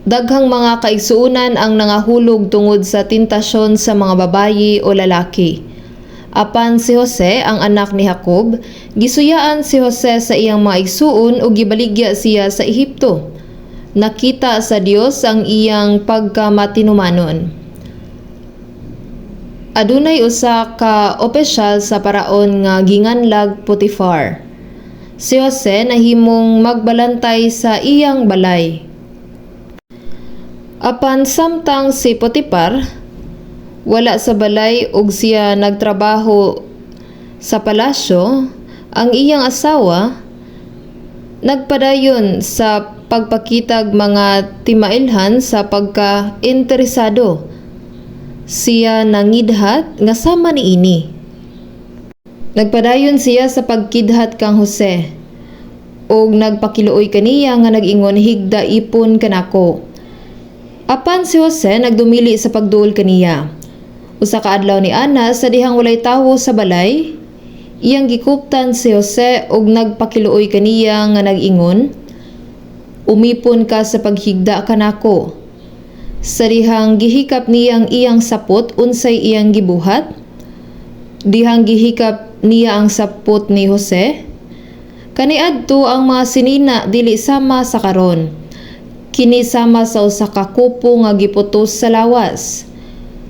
daghang mga kaigsuunan ang nangahulog tungod sa tentasyon sa mga babayi o lalaki. Apan si Jose, ang anak ni Jacob, gisuyaan si Jose sa iyang mga igsuon ug gibaligya siya sa Ehipto. Nakita sa Dios ang iyang pagkamatinumanon. Adunay usa ka opisyal sa paraon nga ginganlag Potifar. Si Jose nahimong magbalantay sa iyang balay. Apan samtang si Potifar wala sa balay ug siya nagtrabaho sa palasyo, ang iyang asawa nagpadayon sa pagpakitag mga timailhan sa pagka-interesado. Siya nangidhat nga sama niini. Nagpadayon siya sa pagkidhat kang Jose ug nagpakiluoy kaniya nga nag-ingon, higda ipon kanako. Apan si Jose nagdumili sa pagduol kaniya. Usa ka adlaw ni ana sa dihang walay tawo sa balay, iyang gikuptan si Jose ug nagpakiluoy kaniya nga nag-ingon, umipon ka sa paghigda kanako. Sa dihang gihikap niyang iyang sapot unsay iyang gibuhat, dihang gihikap niya ang sapot ni Jose, kaniadto ang mga sinina dili sama sa karon. Kini sama sa usa ka kupo nga giputos sa lawas.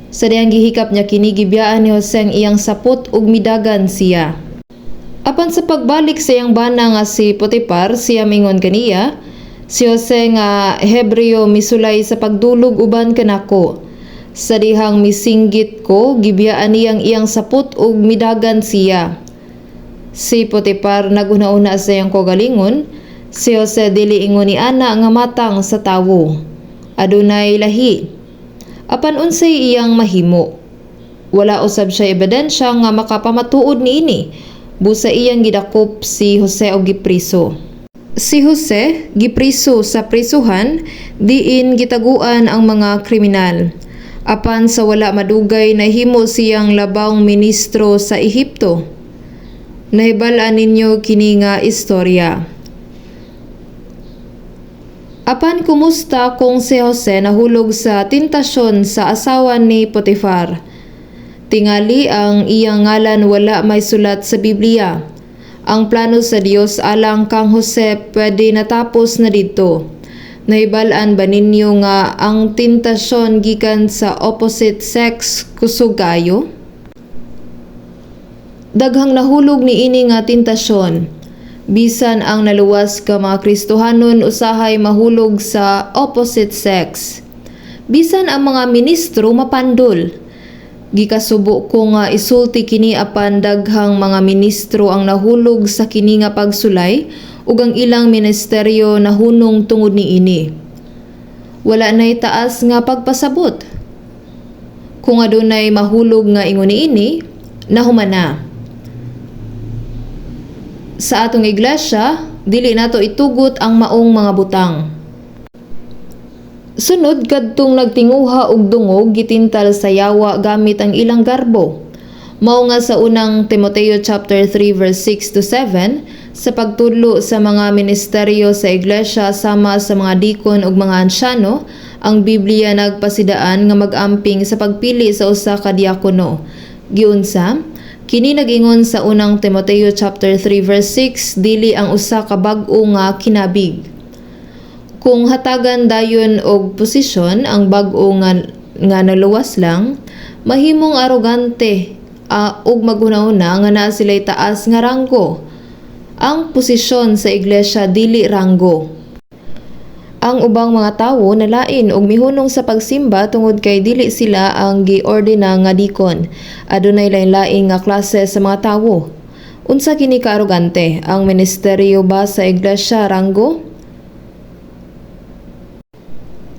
Sa dihang gihikap niya kini, gibiyaan ni Jose ang iyang sapot ug midagan siya. Apan sa pagbalik sa iyang bana nga si Potifar, siya mingon kaniya, si Jose nga Hebreo misulay sa pagdulog uban kanako. Sa dihang misinggit ko, gibiyaan niyang iyang sapot ug midagan siya. Si Potifar naguna-una sa iyang kaugalingon, si Jose dili ingon ni ana nga matang sa tawo. Adunay lahi. Apan unsay iyang mahimo? Wala usab siya ebidensya nga makapamatuod niini. Busa iyang gidakop si Jose og gipriso. Si Jose gipriso sa prisuhan diin gitaguan ang mga kriminal. Apan sa wala madugay nahimo siyang labawng ministro sa Ehipto. Nahibal-an ninyo kini nga istorya. Apan kumusta kung si Jose nahulog sa tentasyon sa asawa ni Potifar? Tingali ang iyang ngalan wala may sulat sa Biblia. Ang plano sa Dios alang kang Jose pwede natapos na dito. Nahibal-an ba ninyo nga ang tentasyon gikan sa opposite sex kusog kayo? Daghang nahulog niini nga tentasyon. Bisan ang naluwas ka mga Kristohanon usahay mahulog sa opposite sex. Bisan ang mga ministro mapandol. Gikasubo ko nga isulti kini apan daghang mga ministro ang nahulog sa kini nga pagsulay ug ang ilang ministeryo nahunong tungod niini. Wala nay taas nga pagpasabot. Kung adunay mahulog nga ingon niini, nahumana. Sa atong iglesia, dili nato itugot ang maong mga butang. Sunod kadtong nagtinguha og dungog gitintal sa yawa gamit ang ilang garbo. Mao nga sa unang Timoteo chapter 3 verse 6 to 7 sa pagtudlo sa mga ministeryo sa iglesia sama sa mga dikon ug mga ansyano, ang Biblia nagpasidaan nga mag-amping sa pagpili sa usa ka diakono. Giunsa, kini nag-ingon sa unang Timoteo chapter 3 verse 6, dili ang usa ka bag-o nga kinabig. Kung hatagan dayon og posisyon ang bag-o nga naluwas lang, mahimong arogante ug maghuna-una nga naa sila'y taas nga ranggo. Ang posisyon sa iglesia dili ranggo. Ang ubang mga tawo nalain og mihunong sa pagsimba tungod kay dili sila ang giordina nga dikon. Adunay lain-lain nga klase sa mga tawo. Unsa kini ka arogante? Ang ministeryo ba sa iglesia ranggo?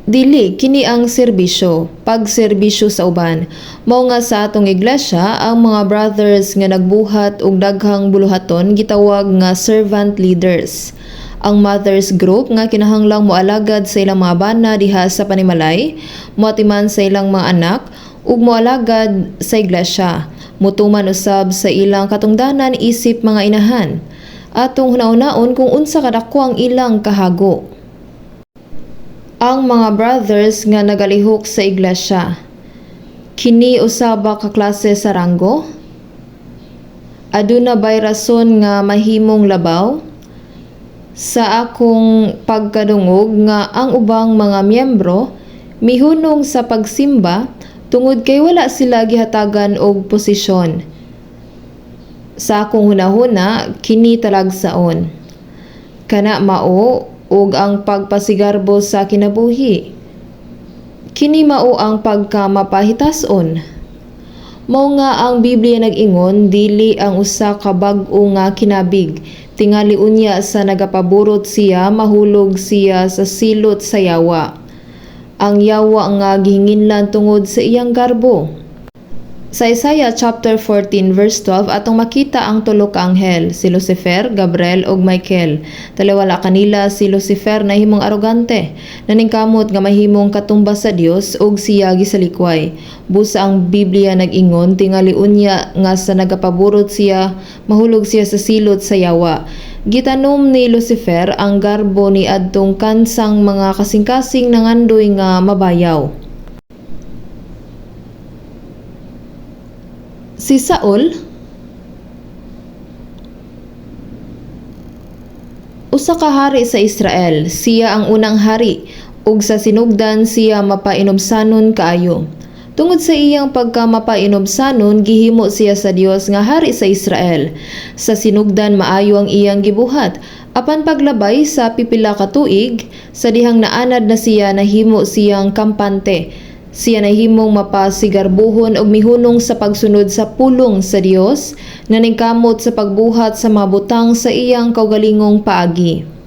Dili kini ang serbisyo, pagserbisyo sa uban. Mao nga sa atong iglesia ang mga brothers nga nagbuhat og daghang buluhaton gitawag nga servant leaders. Ang mothers group nga kinahanglang moalagad sa ilang mga bana diha sa panimalay, moatiman sa ilang mga anak ug moalagad sa iglesia. Mutuman usab sa ilang katungdanan isip mga inahan. Atong hunahunaon kung unsa kadako ang ilang kahago. Ang mga brothers nga nagalihok sa iglesia, kini usaba ka klase sa ranggo? Aduna bay rason nga mahimong labaw? Sa akong pagkadungog nga ang ubang mga miyembro mihunong sa pagsimba tungod kay wala sila gihatagan og posisyon. Sa akong hunahuna, kini talagsaon. Kana mao ug ang pagpasigarbo sa kinabuhi. Kini mao ang pagkamapahitason. Mao nga ang Biblia nag-ingon dili ang usa ka bag-o nga kinabig tingali unya sa nagapaburot siya mahulog siya sa silot sa yawa. Ang yawa nga gihinginlan tungod sa iyang garbo. Sa Isaiah chapter 14 verse 12 atong makita ang tulo ka anghel, si Lucifer, Gabriel ug Michael. Taliwala kanila si Lucifer na himong arogante, naningkamot nga mahimong katumbas sa Dios ug siya gisalikway. Busa ang Biblia nag-ingon tingali unya nga sa nagapaburot siya mahulog siya sa silot sa yawa. Gitanom ni Lucifer ang garbo ni adtong kansang mga kasing-kasing nangandoy nga mabayaw. Si Saul, usa ka hari sa Israel, siya ang unang hari ug sa sinugdan siya mapainobsanon kaayo. Tungod sa iyang pagkamapainomsanon, gihimo siya sa Dios nga hari sa Israel. Sa sinugdan maayo ang iyang gibuhat. Apan paglabay sa pipila ka tuig, sa dihang naanad na siya nahimo siyang kampante. Siya nahimong mapasigarbuhon og mihunong sa pagsunod sa pulong sa Dios, naningkamot sa pagbuhat sa mga butang sa iyang kaugalingong paagi.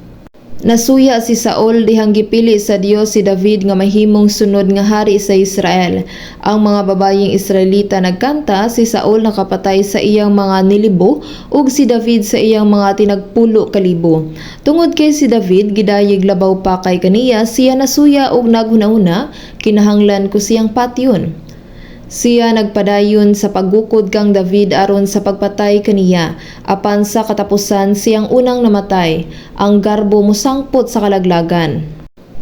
Nasuya si Saul dihang gipili sa Dios si David nga mahimong sunod nga hari sa Israel. Ang mga babayeng Israelita nagkanta, si Saul nakapatay sa iyang mga nilibo ug si David sa iyang mga tinagpulo kalibo. Tungod kay si David gidayeg labaw pa kay kaniya, siya nasuya ug naghunahuna, kinahanglan ko siyang patyon. Siya nagpadayon sa paggukod kang David aron sa pagpatay kaniya. Apan sa katapusan siyang unang namatay. Ang garbo mosangpot sa kalaglagan.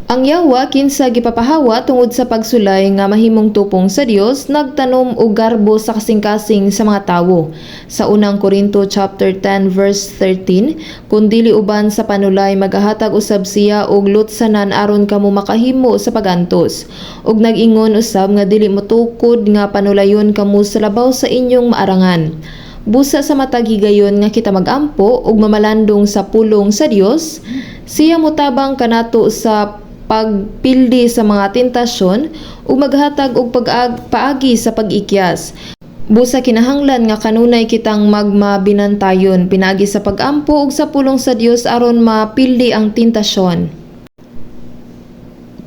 Ang yawa kinsa gipapahawa tungod sa pagsulay nga mahimong tupong sa Dios, nagtanom og garbo sa kasing-kasing sa mga tawo. Sa unang Korinto chapter 10 verse 13, kun dili uban sa panulay magahatag usab siya og lutsanan aron kamo makahimo sa pagantos. Ug nag-ingon usab nga dili motukod nga panulayon kamo sa labaw sa inyong maarangan. Busa sa matag higayon nga kita magampo ug mamalandong sa pulong sa Dios, siya motabang kanato sa pagpildi sa mga tentasyon ug maghatag og paagi sa pag-ikyas. Busa kinahanglan nga kanunay kitang magmabinantayon pinagi sa pag-ampo ug sa pulong sa Dios aron mapildi ang tentasyon.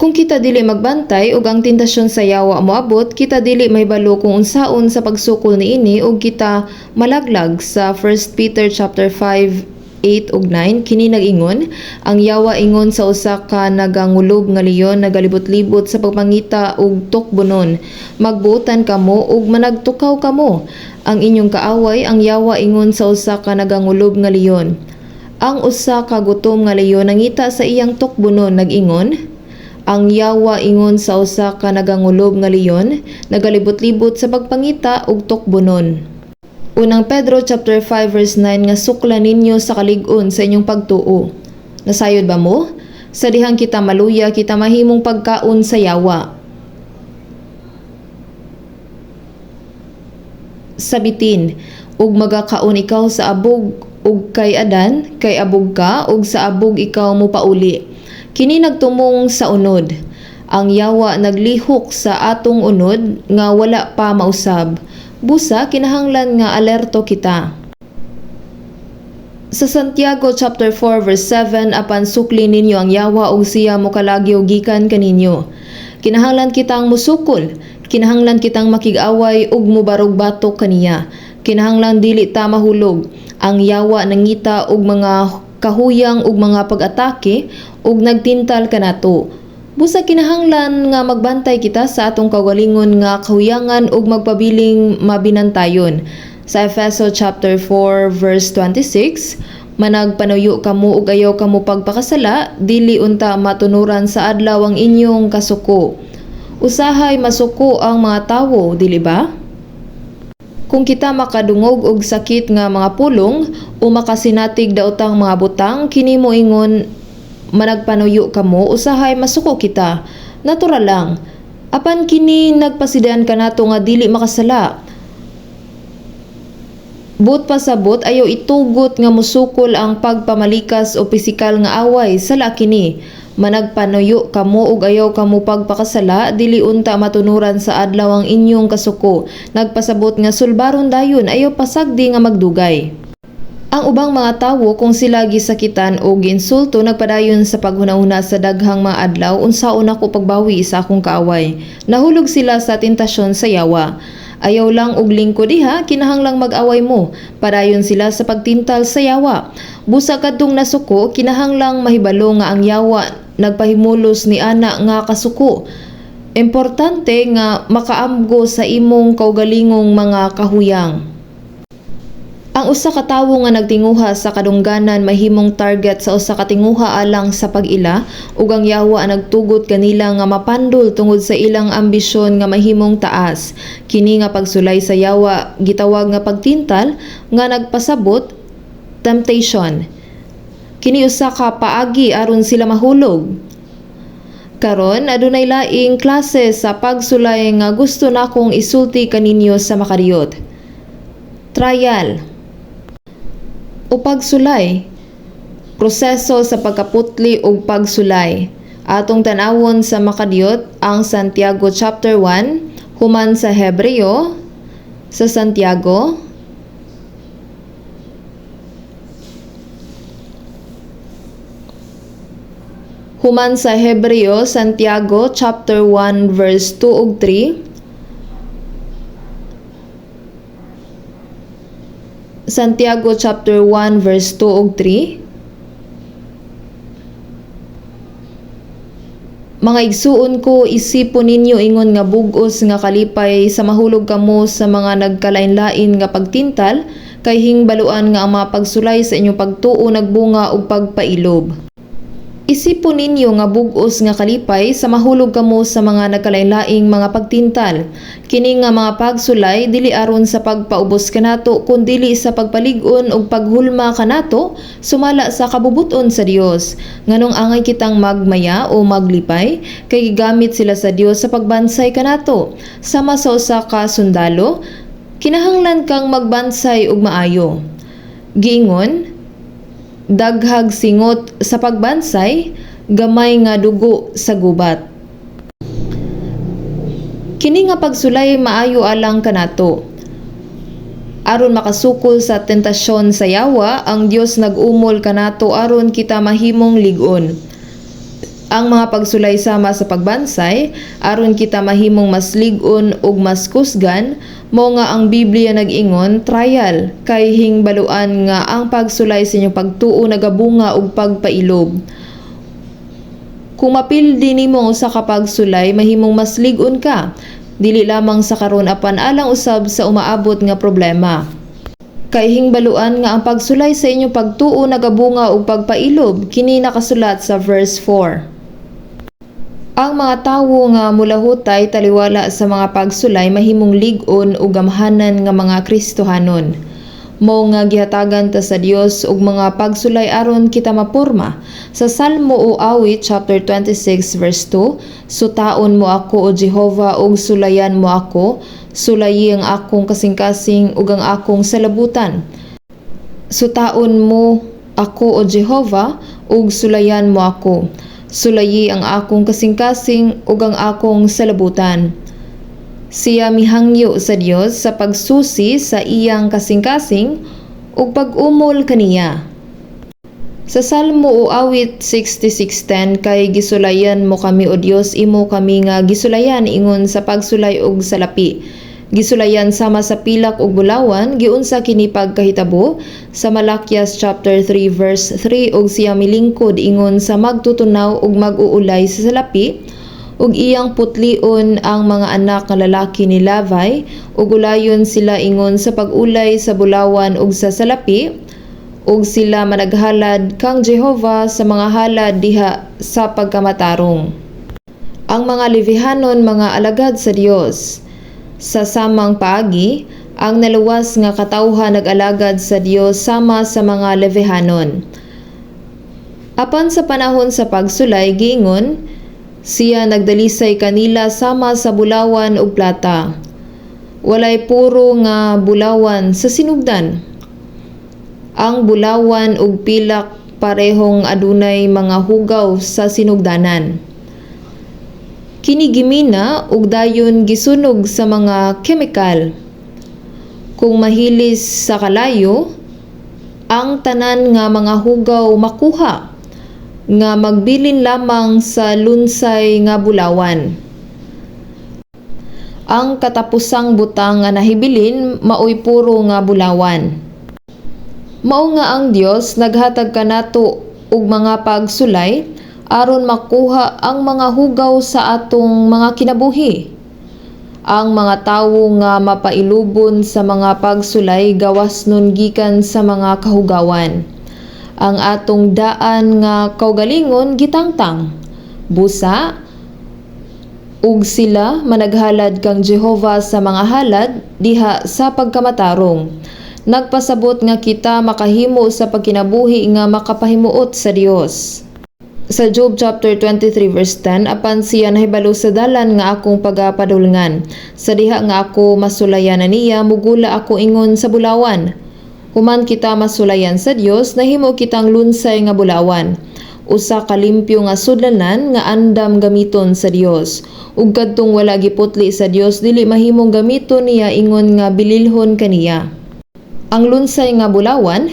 Kung kita dili magbantay ug ang tentasyon sa yawa moabot, kita dili mahibalo kung unsaon sa pagsukol niini ug kita malaglag. Sa 1 Peter chapter 5 8 ug 9 kini nag-ingon, ang yawa ingon sa usa ka nagangulob nga leon nagalibot-libot sa pagpangita og tukbonon. Magbuotan kamo ug managtukaw kamo. Ang inyong kaaway ang yawa ingon sa usa ka nagangulob nga leon. Ang usa ka gutom nga leon nangita sa iyang tukbonon, nag-ingon, ang yawa ingon sa usa ka nagangulob nga leon nagalibot-libot sa pagpangita og tukbonon. Unang Pedro chapter 5 verse 9 nga suklan ninyo sa kalig-on sa inyong pagtuo. Nasayod ba mo? Sa dihang kita maluya, kita mahimong pagkaon sa yawa. Sabitin, ug magakaon ikaw sa abog ug kay Adan, kay abog ka ug sa abog ikaw mo pauli. Kini nagtumong sa unod. Ang yawa naglihok sa atong unod nga wala pa mausab. Busa kinahanglan nga alerto kita. Sa Santiago chapter 4 verse 7, apan sukli ninyo ang yawa ug siya mokalagyo gikan kaninyo. Kinahanglan kitang musukol, kinahanglan kitang makig-away ug mubarog batok kaniya. Kinahanglan dili ta mahulog. Ang yawa nangita og mga kahuyang ug mga pag-atake ug nagtintal kanato. Busa kinahanglan nga magbantay kita sa atong kaugalingon nga kahuyangan ug magpabiling mabinantayon. Sa Efeso chapter 4 verse 26, managpanuyo kamo ug ayaw kamo pagpakasala, dili unta matunuran sa adlaw ang inyong kasuko. Usahay masuko ang mga tawo, dili ba? Kung kita makadungog og sakit nga mga pulong o makasinatig daotang mga butang, kini moingon managpanuyo kamo, usahay masuko kita. Natural lang. Apan kini nagpasidan kanato nga dili makasala. But pasabot ayaw itugot nga musukol ang pagpamalikas o pisikal nga away, sala kini. Managpanuyo kamo ug ayaw kamo pagpakasala, dili unta matunuran sa adlaw ang inyong kasuko. Nagpasabot nga sulbaron dayon, ayaw pasagdi nga magdugay. Ang ubang mga tawo kung sila gisakitan o ginsulto nagpadayon sa paghunahuna sa daghang mga adlaw, unsaon ako pagbawi sa akong kaaway. Nahulog sila sa tentasyon sa yawa. Ayaw lang og lingkod diha, kinahanglang mag-away mo. Padayon sila sa pagtintal sa yawa. Busa kadtong nasuko, kinahanglang mahibalo nga ang yawa nagpahimulos ni ana nga kasuko. Importante nga makaamgo sa imong kaugalingong mga kahuyang. Ang usa ka tawo nga nagtinguha sa kadungganan mahimong target sa usa ka tinguha alang sa pag-ila ug ang yawa nagtugot kanila nga mapandol tungod sa ilang ambisyon nga mahimong taas. Kini nga pagsulay sa yawa gitawag nga pagtintal nga nagpasabot temptation. Kini usa ka paagi aron sila mahulog. Karon adunay laing klase sa pagsulay nga gusto nakong isulti kaninyo sa makariyot. Trial o pagsulay, proseso sa pagkaputli o pagsulay. Atong tanawon sa makadiyot ang Santiago chapter 1 human sa Hebreo sa Santiago Santiago chapter 1 verse 2 ug 3. Santiago chapter 1 verse 2 ug 3. Mga igsuon ko, isipon ninyo ingon nga bug-os nga kalipay sa mahulog kamo sa mga nagkalain-lain nga pagtintal, kay hingbaluan nga ang mga pagsulay sa inyong pagtuo nagbunga og pagpailob. Isipon ninyo nga bug-os nga kalipay sa mahulog kamo sa mga nagkalain-laing mga pagtintal. Kini nga mga pagsulay dili aron sa pagpaubos kanato kun dili sa pagpalig-on ug paghulma kanato sumala sa kabubuton sa Dios. Nganong angay kitang magmaya o maglipay kay gigamit sila sa Dios sa pagbansay kanato. Sama sa usa ka sundalo, kinahanglan kang magbansay og maayo. Giingon, daghag singot sa pagbansay, gamay nga dugo sa gubat. Kini nga pagsulay maayo alang kanato. Aron makasukol sa tentasyon sa yawa, ang Dios nag-umol kanato aron kita mahimong lig-on. Ang mga pagsulay sama sa pagbansay, aron kita mahimong mas lig-on ug mas kusgan, mo nga ang Biblia nag-ingon, trial, kay hingbaluan nga ang pagsulay sa inyong pagtuo nagabunga og pagpailob. Kung mapildi nimo ang usa ka pagsulay, mahimong mas lig-on ka, dili lamang sa karon apan alang usab sa umaabot nga problema. Kay hingbaluan nga ang pagsulay sa inyong pagtuo nagabunga og pagpailob, kini nakasulat sa verse 4. Ang mga tawo nga mulahutay taliwala sa mga pagsulay mahimong lig-on ug gamhanan nga mga Kristohanon. Mao nga gihatagan ta sa Dios og mga pagsulay aron kita maporma. Sa Salmo o Awit chapter 26 verse 2, sutaon mo ako o Jehova ug sulayan mo ako, sulayi ang akong kasing-kasing ug ang akong salabutan. Sutaon mo ako o Jehova ug sulayan mo ako. Sulayi ang akong kasing-kasing ug ang akong salabutan. Siya mihangyo sa Dios sa pagsusi sa iyang kasing-kasing ug pag-umol kaniya. Sa Salmo o awit 66:10 kay gisulayan mo kami o Dios, imo kami nga gisulayan ingon sa pagsulay og salapi. Gisulayan sama sa pilak ug bulawan, giunsa kini pagkahitabo sa Malakias chapter 3 verse 3 ug siya milingkod ingon sa magtutunaw ug mag-uulay sa salapi ug iyang putlion ang mga anak nga lalaki ni Lavay ug ulayon sila ingon sa pag-ulay sa bulawan ug sa salapi ug sila managhalad kang Jehova sa mga halad diha sa pagkamatarong. Ang mga Levihanon mga alagad sa Dios. Sa samang paagi, ang naluwas nga katawhan nag-alagad sa Dios sama sa mga Levihanon. Apan sa panahon sa pagsulay giingon, siya nagdalisay kanila sama sa bulawan ug plata. Walay puro nga bulawan sa sinugdan. Ang bulawan ug pilak parehong adunay mga hugaw sa sinugdanan. Kini gimina ug dayon gisunog sa mga kemikal. Kung mahilis sa kalayo, ang tanan nga mga hugaw makuha nga magbilin lamang sa lunsay nga bulawan. Ang katapusang butang nga nahibilin maoy puro nga bulawan. Mao nga ang Dios naghatag kanato og mga pagsulay aron makuha ang mga hugaw sa atong mga kinabuhi. Ang mga tawo nga mapailubon sa mga pagsulay gawas nun gikan sa mga kahugawan. Ang atong daan nga kaugalingon gitangtang. Busa ug sila managhalad kang Jehova sa mga halad diha sa pagkamatarong. Nagpasabot nga kita makahimo sa pagkinabuhi nga makapahimuot sa Dios. Sa Job chapter 23 verse 10, apan siya nahibalo sa dalan nga akong pagapadulngan. Sa diha nga ako masulayan na niya, mugula ako ingon sa bulawan. Human kita masulayan sa Dios, nahimo kitang lunsay nga bulawan. Usa ka limpyo nga sudlanan nga andam gamiton sa Dios. Ug kadtong wala giputli sa Dios, dili mahimong gamiton niya ingon nga bililhon kaniya. Ang lunsay nga bulawan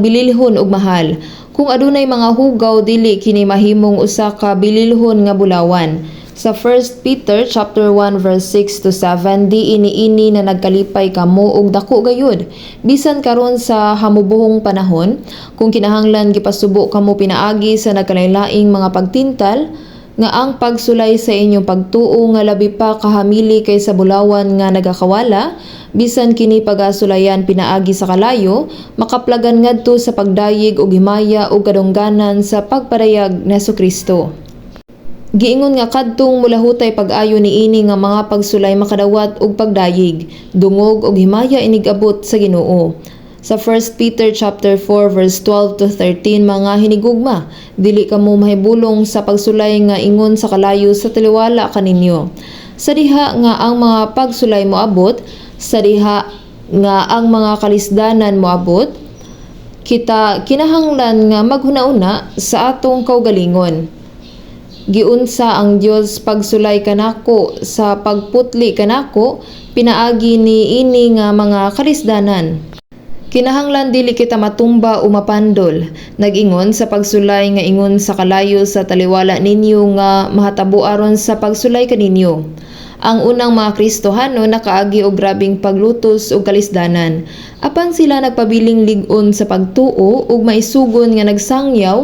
bililhon ug mahal. Kung adunay mga hugaw dili kini mahimong usa ka bililhon nga bulawan. Sa 1 Peter chapter 1 verse 6 to 7, di ini na nagkalipay kamo og dako gayud. Bisan karon sa hamubuhong panahon, kung kinahanglan gipasubo kamo pinaagi sa nagkalailaing mga pagtintal, nga ang pagsulay sa inyong pagtuo nga labi pa kahamili kaysa bulawan nga nagakawala, bisan kini pagasulayan pinaagi sa kalayo, makaplagan ngadto sa pagdayig og himaya o kadungganan sa pagparayag ni Jesucristo. Giingon nga kadtong mulahutay pag-ayo niini nga mga pagsulay makadawat og pagdayig, dungog og himaya inigabot sa Ginoo. Sa 1 Peter chapter 4 verse 12 to 13, mga hinigugma, dili kamo mahibulong sa pagsulay nga ingon sa kalayo sa taliwala kaninyo. Sa diha nga ang mga pagsulay moabot, sa diha nga ang mga kalisdanan moabot, kita kinahanglan nga maghuna-una sa atong kaugalingon. Giunsa ang Dios pagsulay kanako sa pagputli kanako, pinaagi ni ini nga mga kalisdanan. Kinahanglan dili kita matumba o mapandol. Nag-ingon sa pagsulay nga ingon sa kalayo sa taliwala ninyo nga mahatabo aron sa pagsulay kaninyo. Ang unang mga Kristohano nakaagi og grabing paglutos o kalisdanan. Apan sila nagpabiling lig-on sa pagtuo ug maisugon nga nagsangyaw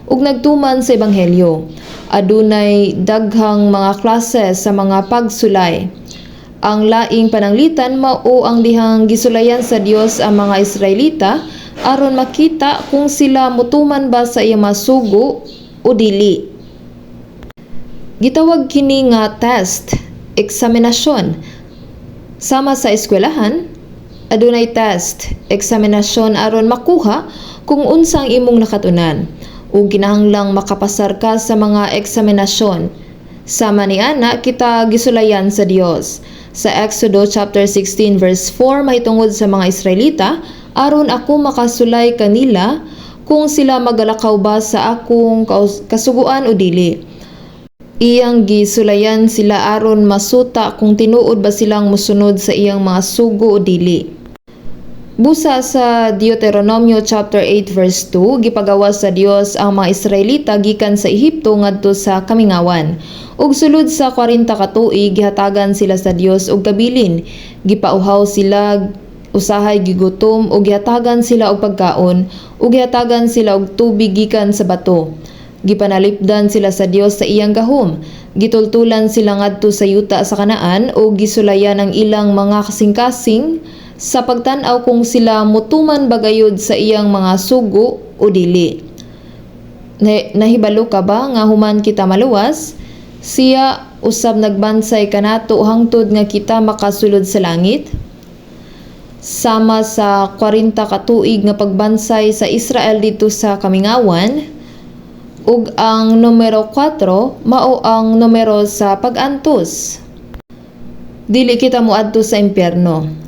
ug nagtuman sa ebanghelyo. Adunay daghang mga klase sa mga pagsulay. Ang laing pananglitan mao ang dihang gisulayan sa Dios ang mga Israelita aron makita kung sila mutuman ba sa iyang masugo o dili. Gitawag kini nga test, eksaminasyon. Sama sa eskwelahan, adunay test, eksaminasyon aron makuha kung unsang imong nakatunan ug kinahanglang makapasar ka sa mga eksaminasyon. Sama ni ana kita gisulayan sa Dios. Sa Exodo chapter 16 verse 4 mahitungod sa mga Israelita, aron ako makasulay kanila kung sila magalakaw ba sa akong kasuguan o dili. Iyang gisulayan sila aron masuta kung tinuod ba silang musunod sa iyang mga sugo o dili. Busa sa Deuteronomio chapter 8 verse 2, gipagawas sa Dios ang mga Israelita gikan sa Ehipto ngadto sa kamingawan. Ug sulod sa 40 ka tuig gihatagan sila sa Dios og kabilin. Gipauhaw sila, usahay gigutom ug gihatagan sila og pagkaon ug gihatagan sila og tubig gikan sa bato. Gipanalipdan sila sa Dios sa iyang gahom. Gitultulan sila ngadto sa yuta sa Kanaan ug gisulayan ang ilang mga kasing-kasing sa pagtan-aw kung sila mutuman bagayod sa iyang mga sugo o dili. Nahibalo ka ba nga human kita maluwas? Siya usab nagbansay kanato hangtod nga kita makasulod sa langit? Sama sa 40 ka tuig nga pagbansay sa Israel dito sa kamingawan, ug ang numero 4 mao ang numero sa pag-antos. Dili kita moadto sa impyerno.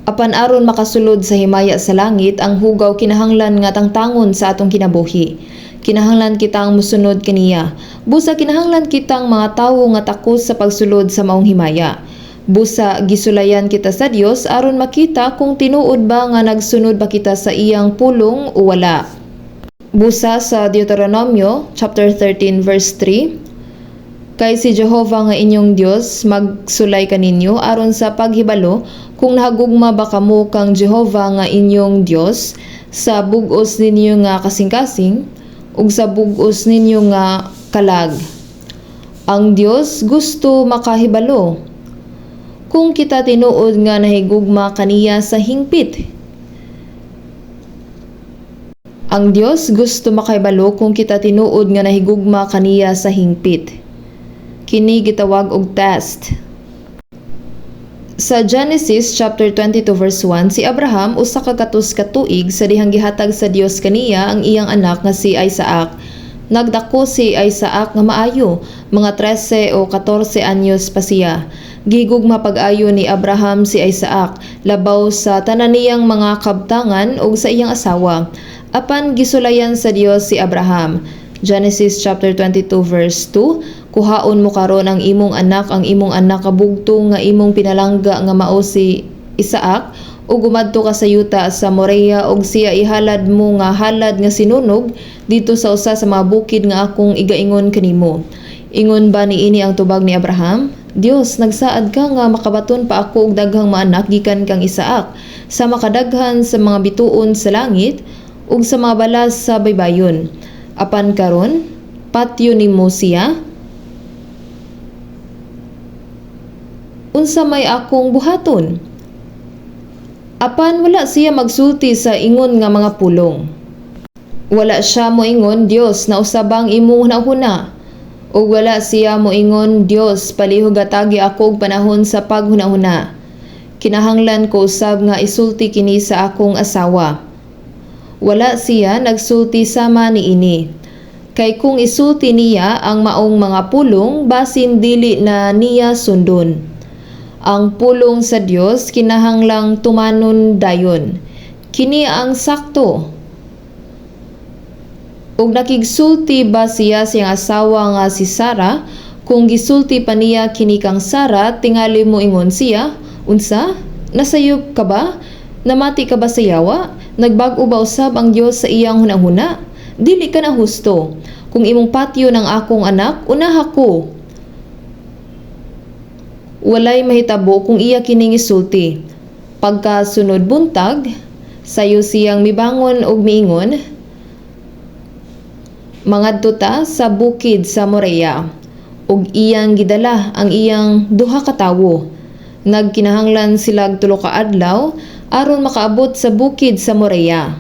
Apan aron makasulod sa himaya sa langit, ang hugaw kinahanglan nga tangtangon sa atong kinabuhi. Kinahanglan kitang musunod kaniya. Busa kinahanglan kitang mga tawo nga takos sa pagsulod sa maong himaya. Busa gisulayan kita sa Dios aron makita kung tinuod ba nga nagsunod ba kita sa iyang pulong o wala. Busa sa Deuteronomio chapter 13 verse 3, kay si Jehovah nga inyong Dios magsulay kaninyo aron sa paghibalo kung nahagugma ba kamo kang Jehovah nga inyong Dios sa bug-os ninyo nga kasing-kasing ug sa bug-os ninyo nga kalag. Ang Dios gusto makahibalo kung kita tinuod nga nahigugma kaniya sa hingpit. Ang Dios gusto makahibalo kung kita tinuod nga nahigugma kaniya sa hingpit. Kini gitawag og test. Sa Genesis chapter 22 verse 1, si Abraham usa ka katus ka tuig sa dihang gihatag sa Dios kaniya ang iyang anak nga si Isaac. Nagdako si Isaac nga maayo, mga 13 o 14 anyos pa siya. Gigugma pag-ayo ni Abraham si Isaac, labaw sa tanan niyang mga kabtangan ug sa iyang asawa. Apan gisulayan sa Dios si Abraham. Genesis chapter 22 verse 2, kuhaon mo karon ang imong anak kabugtong nga imong pinalangga nga mao si Isaac, ug gumadto ka sa yuta sa Morea ug siya ihalad mo nga halad nga sinunog dito sa usa sa mga bukid nga akong igaingon kanimo. Ingon ba niini ang tubag ni Abraham? Dios, nagsaad ka nga makabaton pa ako og daghang maanak gikan kang Isaac, sa makadaghan sa mga bituon sa langit ug sa mga balas sa baybayon. Apan karon, patyo nimo siya? Unsa may akong buhaton? Apan wala siya magsulti sa ingon nga mga pulong. Wala siya moingon, Dios, na usabang imong hunahuna. O wala siya moingon, Dios, palihog atagi ako og panahon sa paghunahuna. Kinahanglan ko usab nga isulti kini sa akong asawa. Wala siya nagsulti sama niini. Kay kung isulti niya ang maong mga pulong, basin dili na niya sundon. Ang pulong sa Dios kinahanglang tumanon dayon. Kini ang sakto. Ug nakigsulti ba siya siyang asawa nga si Sarah? Kung gisulti pa niya kini kang Sarah, tingali mo ingon siya, unsa? Nasayop ka ba? Namati ka ba sa yawa? Nagbag-o ba usab ang Dios sa iyang hunahuna? Dili ka na husto. Kung imong patyo ng akong anak, unaha ko. Walay mahitabo kung iya kining isulti. Pagkasunod buntag, sayo siyang mibangon og miingon, mangadto ta sa bukid sa Morea, ug iyang gidala ang iyang duha ka tawo. Nagkinahanglan sila tulo ka adlaw aron makaabot sa bukid sa Morea.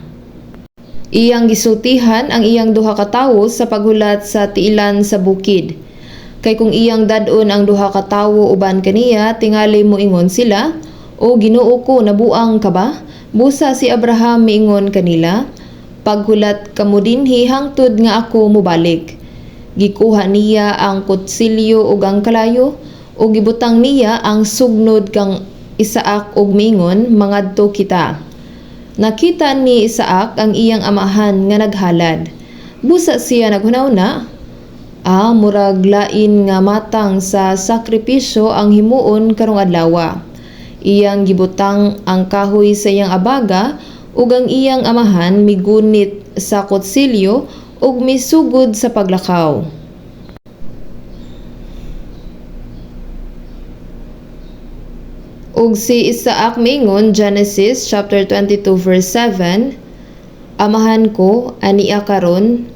Iyang gisultihan ang iyang duha ka tawo sa paghulat sa tiilan sa bukid. Kay kung iyang dadon ang duha ka tawo uban kaniya, tingali mo ingon sila, o Ginoo ko, nabuang ka ba? Busa si Abraham miingon kanila, paghulat kamo dinhi hangtod nga ako mobalik. Gikuha niya ang kutsilyo ug ang kalayo, o gibutang niya ang sugnod kang Isaac ug miingon, mangadto kita. Nakita ni Isaac ang iyang amahan nga naghalad. Busa siya naghunaw-na, murag lain nga matang sa sakripisyo ang himuon karong adlaw. Iyang gibutang ang kahoy sa iyang abaga ug ang iyang amahan migunit sa kutsilyo ug misugod sa paglakaw. Ug si Isaac miingon, Genesis chapter 22 verse 7, amahan ko ania karon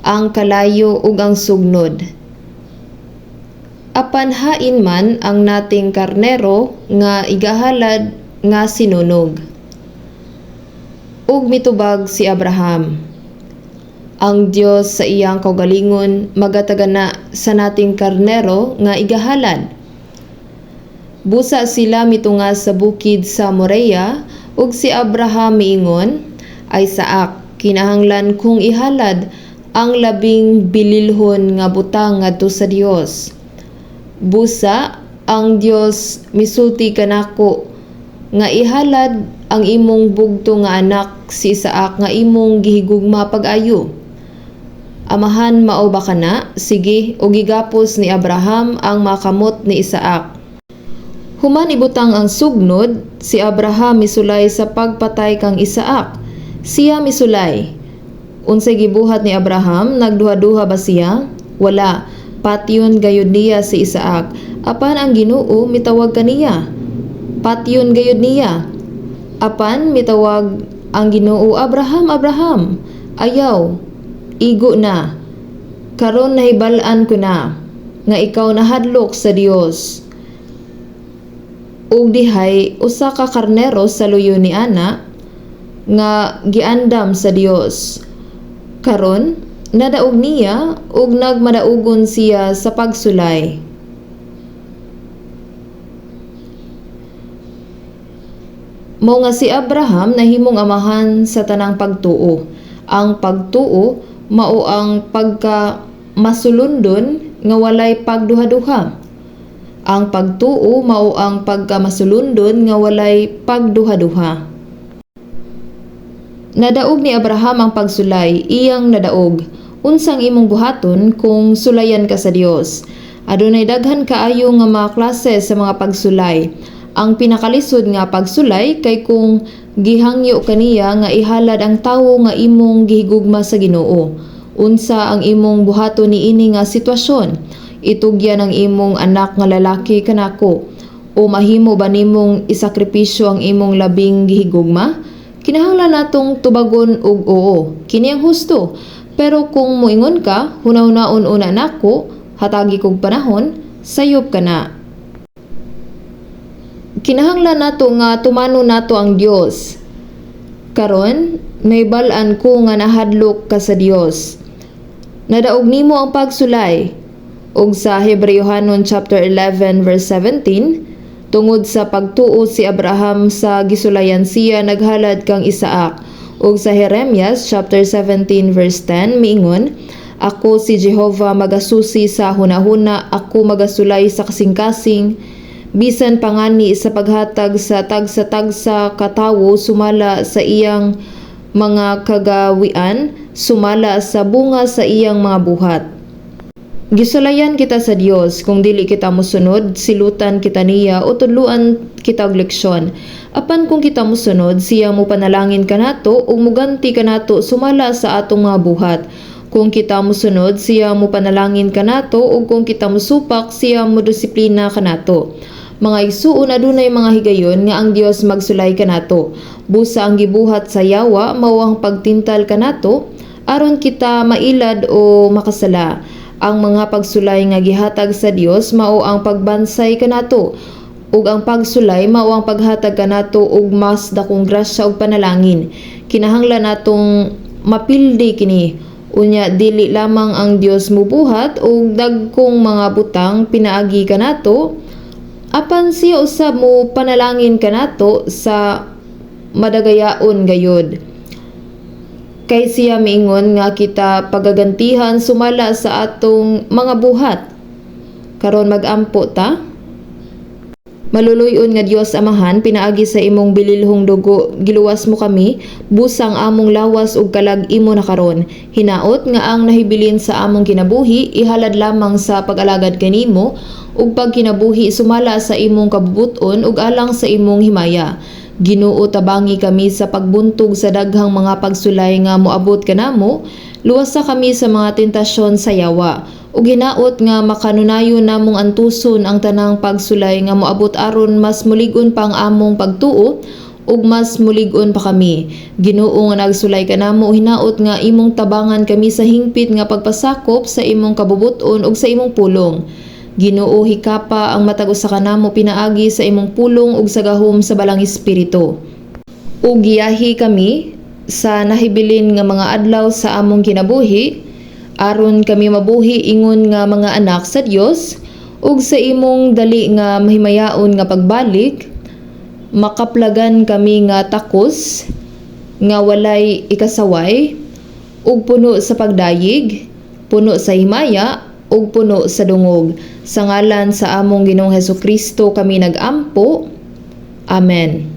ang kalayo ug ang sugnod. Apan hain man ang nating karnero nga igahalad nga sinunog. Ug mitubag si Abraham, ang Dios sa iyang kaugalingon magatagana sa nating karnero nga igahalad. Busa sila mitunga sa bukid sa Morea ug si Abraham miingon, ay Isaac, kinahanglan kong ihalad ang labing bililhon nga butang ngadto sa Dios. Busa ang Dios misulti kanako nga ihalad ang imong bugto nga anak si Isaac nga imong gihigugma pag-ayo. Amahan, mao ba kana? Sige, ug gigapos ni Abraham ang makamot ni Isaac. Human ibutang ang sugnod, si Abraham misulay sa pagpatay kang Isaac. Siya misulay. Unsay gibuhat ni Abraham, nagduha-duha ba siya? Wala. Patyon gayud niya si Isaac. Apan ang Ginoo mitawag kaniya. Patyon gayud niya. Apan mitawag ang Ginoo, Abraham, Abraham. Ayaw. Igo na. Karon nahibal-an ko na nga ikaw nahadlok sa Dios. Ug dihay usa ka karnero sa luyo ni ana nga giandam sa Dios. Karon nadaog niya ug nagmadaugon siya sa pagsulay. Mao nga si Abraham nahimong amahan sa tanang pagtuo. Ang pagtuo mao ang pagka masulundon nga walay pagduha-duha. Ang pagtuo mao ang pagkamasulundon nga walay pagduha-duha. Nadaog ni Abraham ang pagsulay, iyang nadaog. Unsang imong buhaton kung sulayan ka sa Dios? Adunay daghan kaayo nga mga klase sa mga pagsulay. Ang pinakalisod nga pagsulay kay kung gihangyo kaniya nga ihalad ang tawo nga imong gihigugma sa Ginoo. Unsa ang imong buhaton niini nga sitwasyon? Itugyan ang imong anak nga lalaki kanako, o mahimo ba nimong isakripisyo ang imong labing gihigugma? Kinahanglan natong tubagon og oo, kini ang husto. Pero kung moingon ka, hunaw-naon una nako, hatagi kog panahon, sayop ka na. Kinahanglan nato nga tumano nato ang Dios. Karon naibal-an ko nga nahadlok ka sa Dios. Nadaog nimo ang pagsulay. Og sa Hebreohanon chapter 11 verse 17, tungod sa pagtuo si Abraham sa gisulayan siya naghalad kang Isaac. Og sa Jeremias chapter 17 verse 10 miingon, ako si Jehovah magasusi sa hunahuna, ako magasulay sa kasing-kasing, bisan pangani sa paghatag sa tagsa-tagsa katawo sumala sa iyang mga kagawian, sumala sa bunga sa iyang mga buhat. Gisulayan kita sa Dios, kung dili kita mosunod, silutan kita niya o tudluan kita og leksyon. Apan kung kita mosunod, siya mo panalangin kanato o muganti kanato sumala sa atong mga buhat. Kung kita mosunod, siya mo panalangin kanato o kung kita mosupak, siya mo disiplina kanato. Mga igsuon adunay mga higayon nga ang Dios magsulay kanato. Busa ang gibuhat sa yawa mao ang pagtintal kanato aron kita mailad o makasala. Ang mga pagsulay nga gihatag sa Dios mao ang pagbansay kanato, ug ang pagsulay mao ang paghatag kanato og mas dakong grasya ug panalangin. Kinahanglan natong mapildi kini. Unya dili lamang ang Dios mubuhat og dagkong mga butang pinaagi kanato, apan siya usab mo panalangin kanato sa madagayaon gayud. Kay siya miingon nga kita pagagantihan sumala sa atong mga buhat. Karon magampo ta. Maluluyon nga Dios Amahan, pinaagi sa imong bililhong dugo, giluwas mo kami, busang among lawas ug kalag imo na karon. Hinaot nga ang nahibilin sa among kinabuhi, ihalad lamang sa pag-alagad kanimo, ug pagkinabuhi sumala sa imong kabubuton ug alang sa imong himaya. Ginoo, tabangi kami sa pagbuntog sa daghang mga pagsulay nga moabot kanamo, luwasa kami sa mga tentasyon sa yawa. Ug hinaot nga makanunayon namong antuson ang tanang pagsulay nga moabot aron mas mulig-on pa ang among pagtuo ug mas mulig-on pa kami. Ginoo nga nagsulay kanamo, hinaot nga imong tabangan kami sa hingpit nga pagpasakop sa imong kabubuton ug sa imong pulong. Ginoo, hikapa ang matag usa kanamo pinaagi sa imong pulong ug sa gahom sa balang espiritu. Ug giyahi kami sa nahibilin nga mga adlaw sa among kinabuhi, aron kami mabuhi ingon nga mga anak sa Dios, ug sa imong dali nga mahimayaon nga pagbalik, makaplagan kami nga takos, nga walay ikasaway, ug puno sa pagdayig, puno sa himaya, ug puno sa dungog. Sa ngalan sa among Ginoong Hesukristo kami nagampo. Amen.